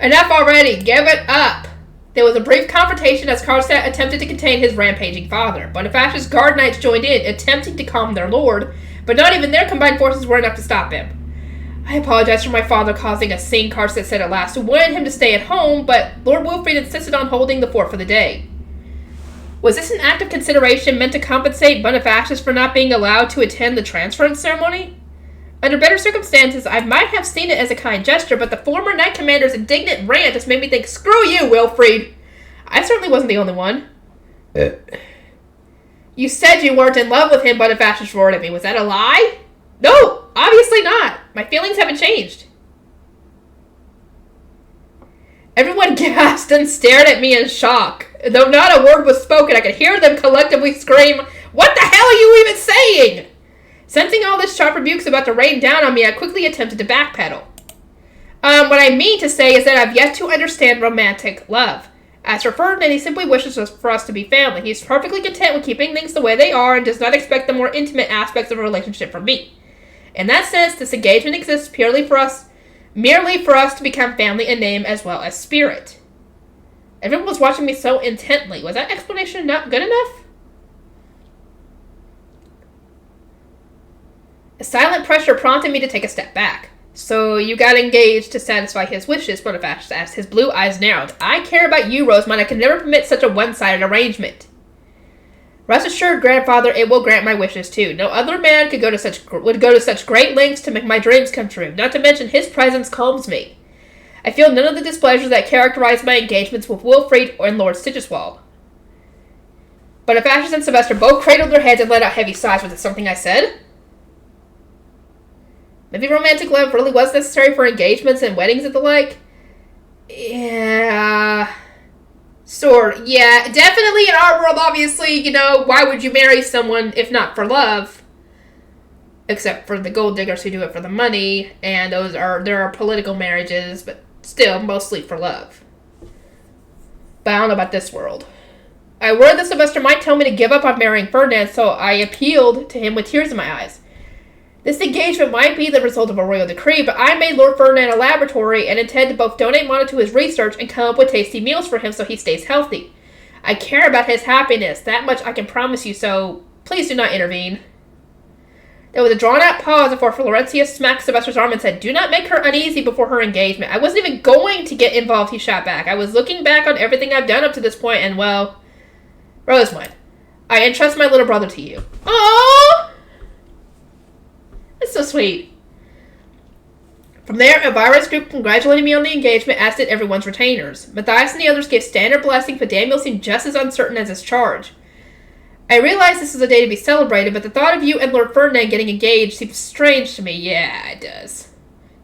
Enough already. Give it up. There was a brief confrontation as Karstedt attempted to contain his rampaging father. Bonifacius' guard knights joined in, attempting to calm their lord, but not even their combined forces were enough to stop him. I apologized for my father causing a scene, Carson said at last, who wanted him to stay at home, but Lord Wilfrid insisted on holding the fort for the day. Was this an act of consideration meant to compensate Bonifacius for not being allowed to attend the transference ceremony? Under better circumstances, I might have seen it as a kind gesture, but the former Knight Commander's indignant rant just made me think, screw you, Wilfrid! I certainly wasn't the only one. You said you weren't in love with him, Bonifacius roared at me. Was that a lie? No, obviously not. My feelings haven't changed. Everyone gasped and stared at me in shock. Though not a word was spoken, I could hear them collectively scream, "What the hell are you even saying?" Sensing all this sharp rebukes about to rain down on me, I quickly attempted to backpedal. What I mean to say is that I've yet to understand romantic love. As for Ferdinand, he simply wishes for us to be family. He's perfectly content with keeping things the way they are and does not expect the more intimate aspects of a relationship from me. In that sense, this engagement exists merely for us to become family in name as well as spirit. Everyone was watching me so intently. Was that explanation not good enough? A silent pressure prompted me to take a step back. So you got engaged to satisfy his wishes, Bonifacius asked. His blue eyes narrowed. I care about you, Rosamund. I can never permit such a one-sided arrangement. Rest assured, grandfather, it will grant my wishes too. No other man would go to such great lengths to make my dreams come true. Not to mention his presence calms me. I feel none of the displeasure that characterized my engagements with Wilfrid and Lord Stitcheswald. Bonifacius and Sylvester both cradled their heads and let out heavy sighs. Was it something I said? Maybe romantic love really was necessary for engagements and weddings and the like? Yeah. Sort of. Yeah, definitely in our world, obviously, why would you marry someone if not for love? Except for the gold diggers who do it for the money, and there are political marriages, but still, mostly for love. But I don't know about this world. I worried that Sylvester might tell me to give up on marrying Ferdinand, so I appealed to him with tears in my eyes. This engagement might be the result of a royal decree, but I made Lord Ferdinand a laboratory and intend to both donate money to his research and come up with tasty meals for him so he stays healthy. I care about his happiness, that much I can promise you, so please do not intervene. There was a drawn-out pause before Florentia smacked Sylvester's arm and said, "Do not make her uneasy before her engagement." I wasn't even going to get involved, he shot back. I was looking back on everything I've done up to this point, and, well, Rosamund, I entrust my little brother to you. Aww! That's so sweet. From there, Elvira's group congratulated me on the engagement, as did everyone's retainers. Matthias and the others gave standard blessings, but Daniel seemed just as uncertain as his charge. I realize this is a day to be celebrated, but the thought of you and Lord Ferdinand getting engaged seems strange to me. Yeah, it does,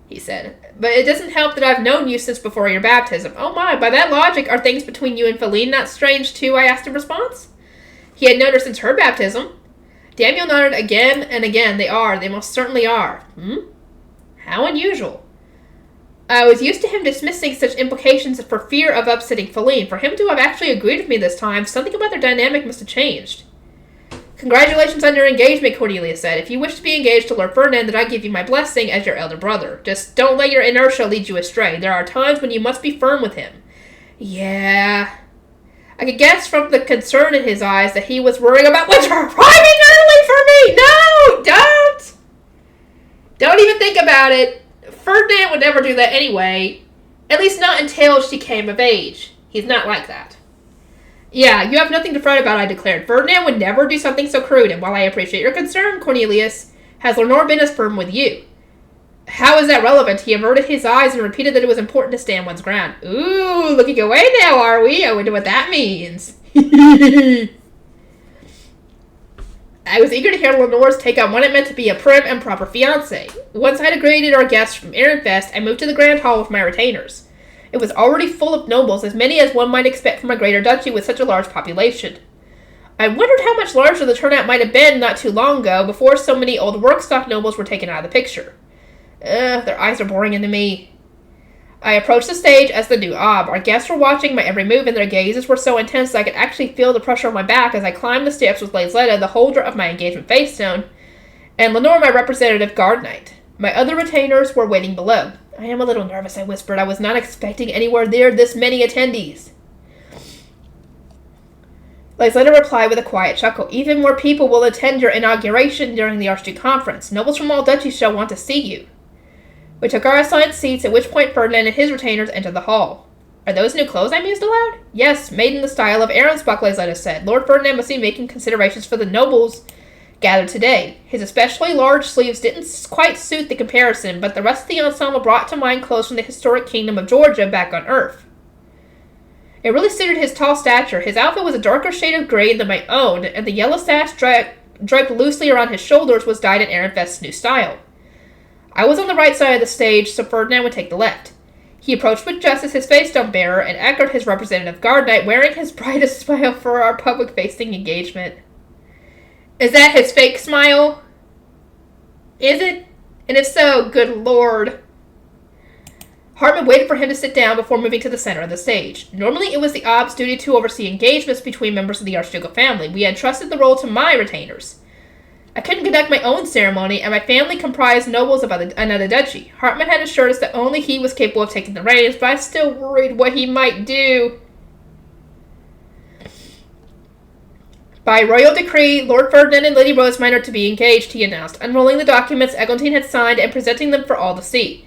he said. But it doesn't help that I've known you since before your baptism. Oh my, by that logic, are things between you and Feline not strange too, I asked in response. He had known her since her baptism. Daniel nodded again and again. They are. They most certainly are. How unusual. I was used to him dismissing such implications for fear of upsetting Feline. For him to have actually agreed with me this time, something about their dynamic must have changed. Congratulations on your engagement, Cordelia said. If you wish to be engaged to Lord Ferdinand, then I give you my blessing as your elder brother. Just don't let your inertia lead you astray. There are times when you must be firm with him. Yeah. I could guess from the concern in his eyes that he was worrying about what's arriving early for me. No, don't. Don't even think about it. Ferdinand would never do that anyway. At least not until she came of age. He's not like that. Yeah, you have nothing to fret about, I declared. Ferdinand would never do something so crude, and while I appreciate your concern, Cornelius, has Lenore been as firm with you? How is that relevant? He averted his eyes and repeated that it was important to stand one's ground. Ooh, looking away now, are we? I wonder what that means. I was eager to hear Lenore's take on what it meant to be a prim and proper fiancé. Once I had greeted our guests from Ehrenfest, I moved to the grand hall with my retainers. It was already full of nobles, as many as one might expect from a greater duchy with such a large population. I wondered how much larger the turnout might have been not too long ago, before so many old workstock nobles were taken out of the picture. Their eyes are boring into me. I approached the stage as the new Ob. Our guests were watching my every move, and their gazes were so intense that I could actually feel the pressure on my back as I climbed the steps with Lazetta, the holder of my engagement faithstone, and Lenore, my representative guard knight. My other retainers were waiting below. I am a little nervous, I whispered. I was not expecting anywhere near this many attendees. Lazetta replied with a quiet chuckle. Even more people will attend your inauguration during the Archduke Conference. Nobles from all duchies shall want to see you. We took our assigned seats, at which point Ferdinand and his retainers entered the hall. Are those new clothes? I mused aloud. Yes, made in the style of Aronsbach, Lesletta said. Lord Ferdinand must be making considerations for the nobles gathered today. His especially large sleeves didn't quite suit the comparison, but the rest of the ensemble brought to mind clothes from the historic kingdom of Georgia back on Earth. It really suited his tall stature. His outfit was a darker shade of gray than my own, and the yellow sash draped loosely around his shoulders was dyed in Ehrenfest's new style. I was on the right side of the stage, so Ferdinand would take the left. He approached with justice his face-stone bearer and echoed his representative guard knight, wearing his brightest smile for our public-facing engagement. Is that his fake smile? Is it? And if so, good lord. Hartman waited for him to sit down before moving to the center of the stage. Normally, it was the Ob's duty to oversee engagements between members of the Archducal family. We had trusted the role to my retainers. I couldn't conduct my own ceremony, and my family comprised nobles of another duchy. Hartman had assured us that only he was capable of taking the reins, but I still worried what he might do. By royal decree, Lord Ferdinand and Lady Rosemine are to be engaged, he announced, unrolling the documents Eglantine had signed and presenting them for all to see.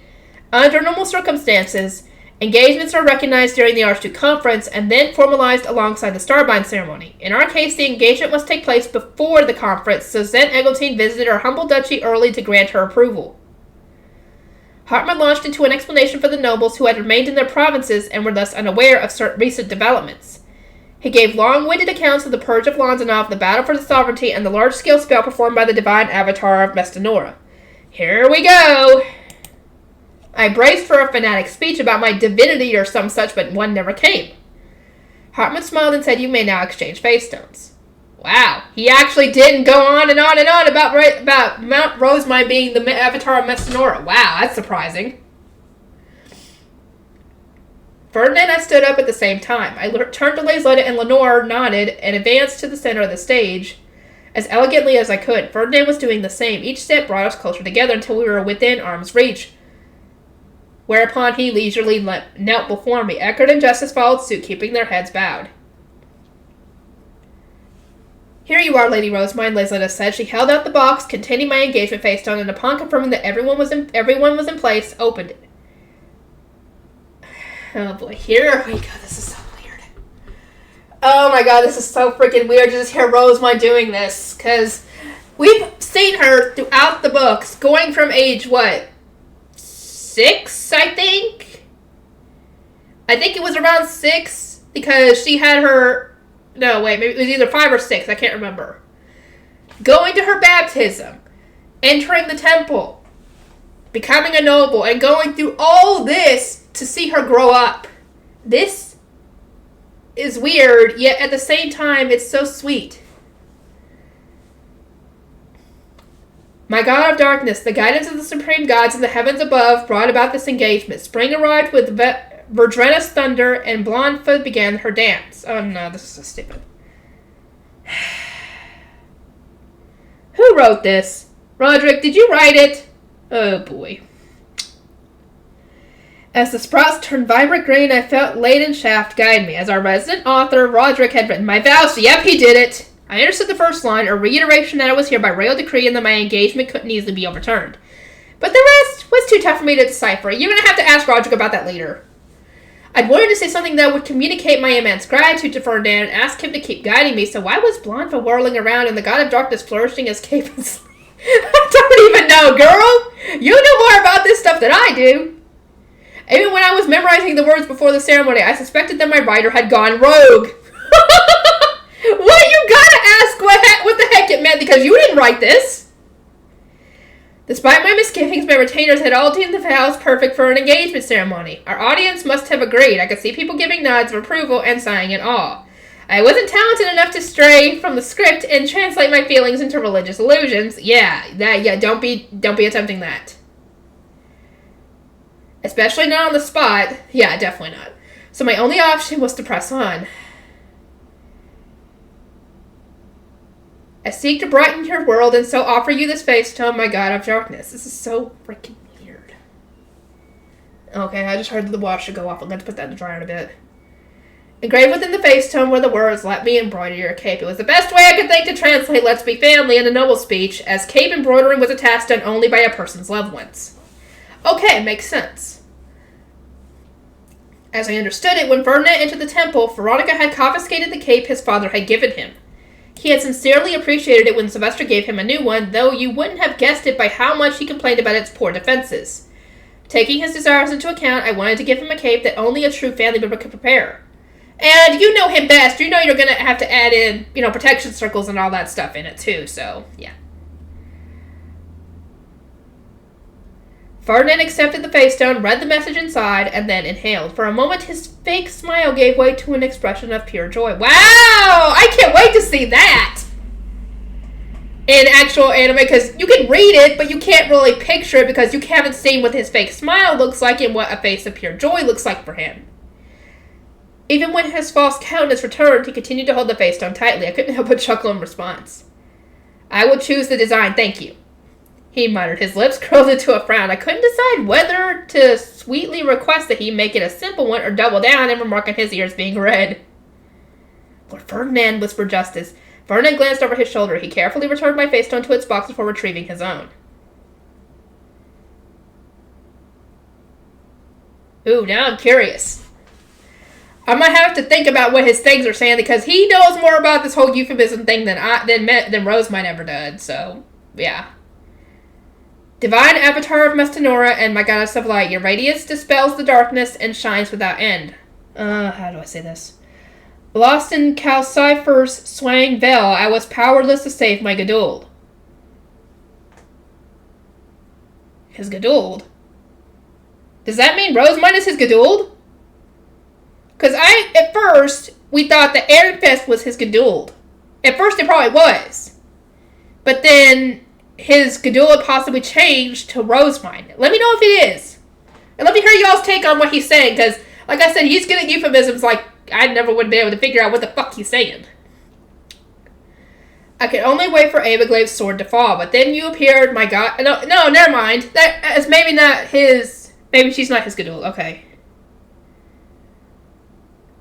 Under normal circumstances, engagements are recognized during the Archduke Conference and then formalized alongside the Starbind ceremony. In our case, the engagement must take place before the conference, so then Eglantine visited our humble duchy early to grant her approval. Hartman launched into an explanation for the nobles who had remained in their provinces and were thus unaware of certain recent developments. He gave long-winded accounts of the Purge of Lonzanov, the battle for the sovereignty, and the large-scale spell performed by the divine avatar of Mestanora. Here we go! I braced for a fanatic speech about my divinity or some such, but one never came. Hartman smiled and said, "You may now exchange face stones." Wow, he actually didn't go on and on and on about Mount Rosemine being the avatar of Mestanora. Wow, that's surprising. Ferdinand and I stood up at the same time. I turned to Lesletta and Lenore nodded and advanced to the center of the stage as elegantly as I could. Ferdinand was doing the same. Each step brought us closer together until we were within arm's reach, whereupon he leisurely knelt before me. Eckert and Justice followed suit, keeping their heads bowed. "Here you are, Lady Rosemine," Lesletta said. She held out the box containing my engagement face stone, and upon confirming that everyone was in place, opened it. Oh boy, here we go. This is so weird. Oh my god, this is so freaking weird to just hear Rosemine doing this, because we've seen her throughout the books, going from age, 6, I think? I think it was around 6, because she had her... No, wait, maybe it was either 5 or 6, I can't remember. Going to her baptism, entering the temple, becoming a noble, and going through all this to see her grow up. This is weird, yet at the same time, it's so sweet. My god of darkness, the guidance of the supreme gods in the heavens above brought about this engagement. Spring arrived with Verdrena's thunder, and Blondfoot began her dance. Oh no, this is so stupid. Who wrote this? Roderick, did you write it? Oh boy. As the sprouts turned vibrant green, I felt Leyden Shaft guide me. As our resident author, Roderick had written my vows. Yep, he did it. I understood the first line, a reiteration that I was here by royal decree and that my engagement couldn't easily be overturned. But the rest was too tough for me to decipher. You're going to have to ask Roderick about that later. I'd wanted to say something that would communicate my immense gratitude to Ferdinand and ask him to keep guiding me, so why was Blondfa whirling around and the god of darkness flourishing his cape and sleeve? I don't even know, girl! You know more about this stuff than I do. Even when I was memorizing the words before the ceremony, I suspected that my writer had gone rogue. What? You gotta ask what the heck it meant, because you didn't write this. Despite my misgivings, my retainers had all deemed the vows perfect for an engagement ceremony. Our audience must have agreed. I could see people giving nods of approval and sighing in awe. I wasn't talented enough to stray from the script and translate my feelings into religious allusions. Don't be attempting that. Especially not on the spot. Yeah, definitely not. So my only option was to press on. I seek to brighten your world and so offer you this face stone, my god of darkness. This is so freaking weird. Okay, I just heard the washer go off. I'm going to put that in the dryer in a bit. Engraved within the face stone were the words, "Let me embroider your cape." It was the best way I could think to translate "Let's be family" in a noble speech, as cape embroidering was a task done only by a person's loved ones. Okay, makes sense. As I understood it, when Ferdinand entered the temple, Veronica had confiscated the cape his father had given him. He had sincerely appreciated it when Sylvester gave him a new one, though you wouldn't have guessed it by how much he complained about its poor defenses. Taking his desires into account, I wanted to give him a cape that only a true family member could prepare. And you know him best. You know you're going to have to add in, protection circles and all that stuff in it too, so, yeah. Ferdinand accepted the face stone, read the message inside, and then inhaled. For a moment, his fake smile gave way to an expression of pure joy. Wow! I can't wait to see that! In actual anime, because you can read it, but you can't really picture it because you haven't seen what his fake smile looks like and what a face of pure joy looks like for him. Even when his false countenance returned, he continued to hold the face stone tightly. I couldn't help but chuckle in response. I will choose the design, thank you. He muttered, his lips curled into a frown. I couldn't decide whether to sweetly request that he make it a simple one or double down and remark on his ears being red. Lord Ferdinand, whispered Justice. Ferdinand glanced over his shoulder. He carefully returned my face stone to its box before retrieving his own. Ooh, now I'm curious. I might have to think about what his things are saying because he knows more about this whole euphemism thing than Rose might ever did. So, yeah. Divine Avatar of Mestanora and my Goddess of Light, your radiance dispels the darkness and shines without end. How do I say this? Lost in Calcifer's swaying veil, I was powerless to save my Geduld. His Geduld? Does that mean Rose minus his Geduld? Because at first, we thought that Aaron Fest was his Geduld. At first, it probably was. But then his Geduld possibly changed to Rosemine. Let me know if it is. And let me hear y'all's take on what he's saying, because, like I said, he's good at euphemisms like I never would have been able to figure out what the fuck he's saying. I could only wait for Abiglave's sword to fall, but then you appeared, my god. No, never mind. That is maybe not his. Maybe she's not his Geduld. Okay.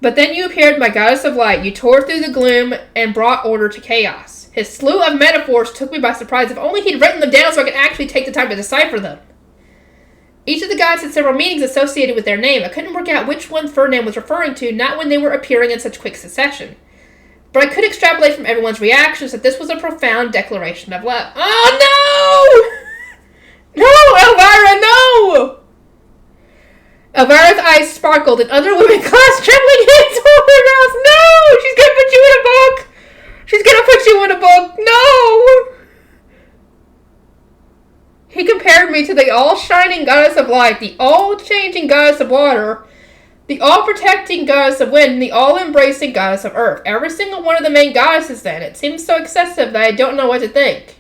But then you appeared, my Goddess of Light. You tore through the gloom and brought order to chaos. His slew of metaphors took me by surprise. If only he'd written them down so I could actually take the time to decipher them. Each of the gods had several meanings associated with their name. I couldn't work out which one Ferdinand was referring to, not when they were appearing in such quick succession. But I could extrapolate from everyone's reactions that this was a profound declaration of love. Oh, no! No, Elvira, no! Elvira's eyes sparkled and underwomen clasped trembling hands over her mouth. No! She's gonna put you in a book! She's gonna put you in a book! No! He compared me to the all-shining goddess of light, the all-changing goddess of water, the all-protecting goddess of wind, and the all-embracing goddess of earth. Every single one of the main goddesses then. It seems so excessive that I don't know what to think.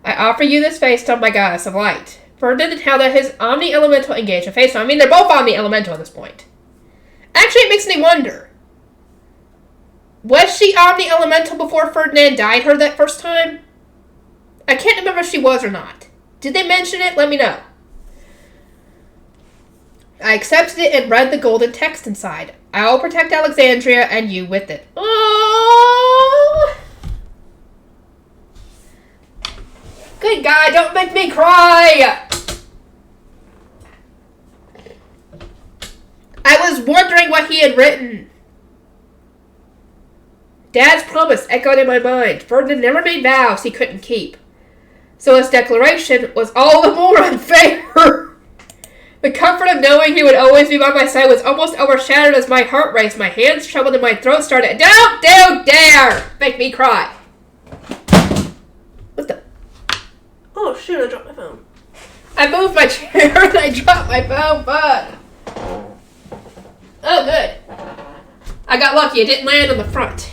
I offer you this face stone, my goddess of light. Ferdinand held out his omni-elemental engagement face stone. I mean, they're both omni-elemental at this point. Actually, it makes me wonder. Was she omni-elemental before Ferdinand dyed her that first time? I can't remember if she was or not. Did they mention it? Let me know. I accepted it and read the golden text inside. I will protect Alexandria and you with it. Oh! Good God, don't make me cry! I was wondering what he had written. Dad's promise echoed in my mind. Ferdinand never made vows he couldn't keep. So his declaration was all the more unfair. The comfort of knowing he would always be by my side was almost overshadowed as my heart raced, my hands trembled, and my throat started. Don't dare make me cry. What the? Oh shoot, I dropped my phone. I moved my chair and I dropped my phone, fuck. Oh good. I got lucky, it didn't land on the front.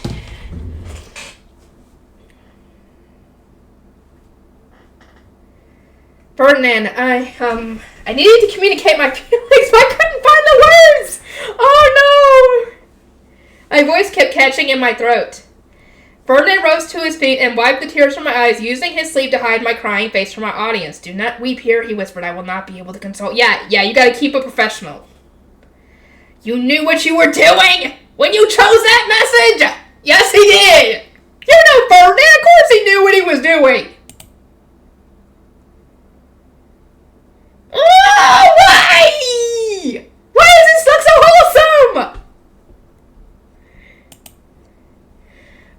Ferdinand, I needed to communicate my feelings, but I couldn't find the words! Oh no! My voice kept catching in my throat. Ferdinand rose to his feet and wiped the tears from my eyes, using his sleeve to hide my crying face from my audience. Do not weep here, he whispered. I will not be able to console. Yeah, you gotta keep it professional. You knew what you were doing when you chose that message! Yes, he did! You know Ferdinand, of course he knew what he was doing! Oh, why? Why does this look so wholesome?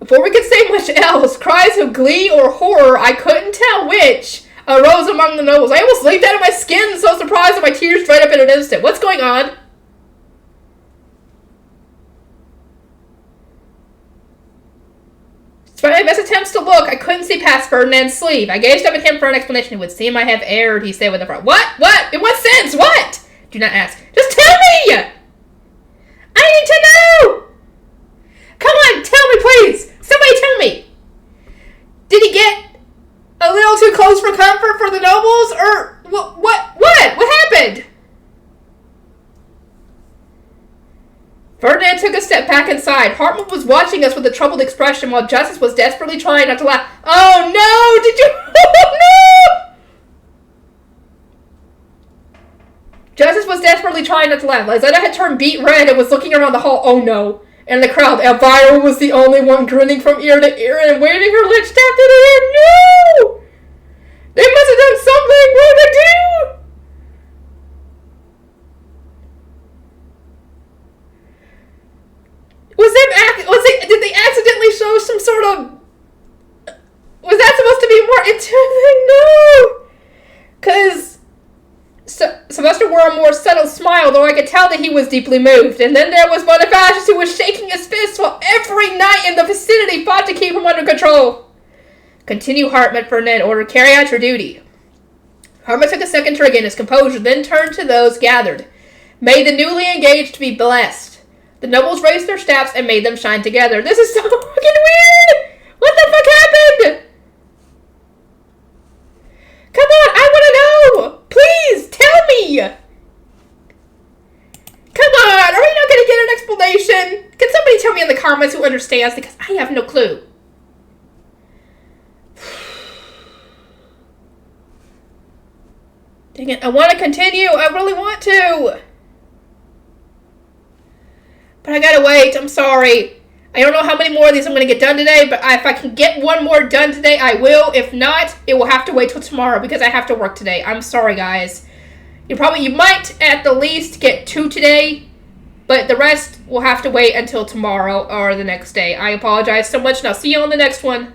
Before we could say much else, cries of glee or horror, I couldn't tell which, arose among the nobles. I almost leaped out of my skin, so surprised that my tears dried up in an instant. What's going on? Despite my best attempts to look, I couldn't see past Ferdinand's sleeve. I gazed up at him for an explanation. It would seem I have erred, he said with a frown. What? What? In what sense? What? Do not ask. Just tell me! I need to know! Come on, tell me, please! Somebody tell me! Did he get a little too close for comfort for the nobles? Or what happened? Ferdinand took a step back inside. Hartman was watching us with a troubled expression while Justice was desperately trying not to laugh. Oh no! Did you... Oh no! Justice was desperately trying not to laugh. Lizetta had turned beet red and was looking around the hall. Oh no. And the crowd. Elvira was the only one grinning from ear to ear and waving her lips tapped to the air. No! They must have done something. What did they do? Did they accidentally show some sort of... Was that supposed to be more intimate? No! Because Sylvester wore a more subtle smile, though I could tell that he was deeply moved. And then there was Bonifacius, who was shaking his fist while every knight in the vicinity fought to keep him under control. Continue, Hartman, Ferdinand ordered. Carry out your duty. Hartman took a second to regain his composure, then turned to those gathered. May the newly engaged be blessed. The nobles raised their staffs and made them shine together. This is so fucking weird! What the fuck happened? Come on, I want to know! Please, tell me! Come on, are we not going to get an explanation? Can somebody tell me in the comments who understands? Because I have no clue. Dang it, I want to continue. I really want to. But I gotta wait. I'm sorry. I don't know how many more of these I'm going to get done today, but if I can get one more done today, I will. If not, it will have to wait till tomorrow because I have to work today. I'm sorry, guys. You might at the least get 2 today, but the rest will have to wait until tomorrow or the next day. I apologize so much, and I'll see you on the next one.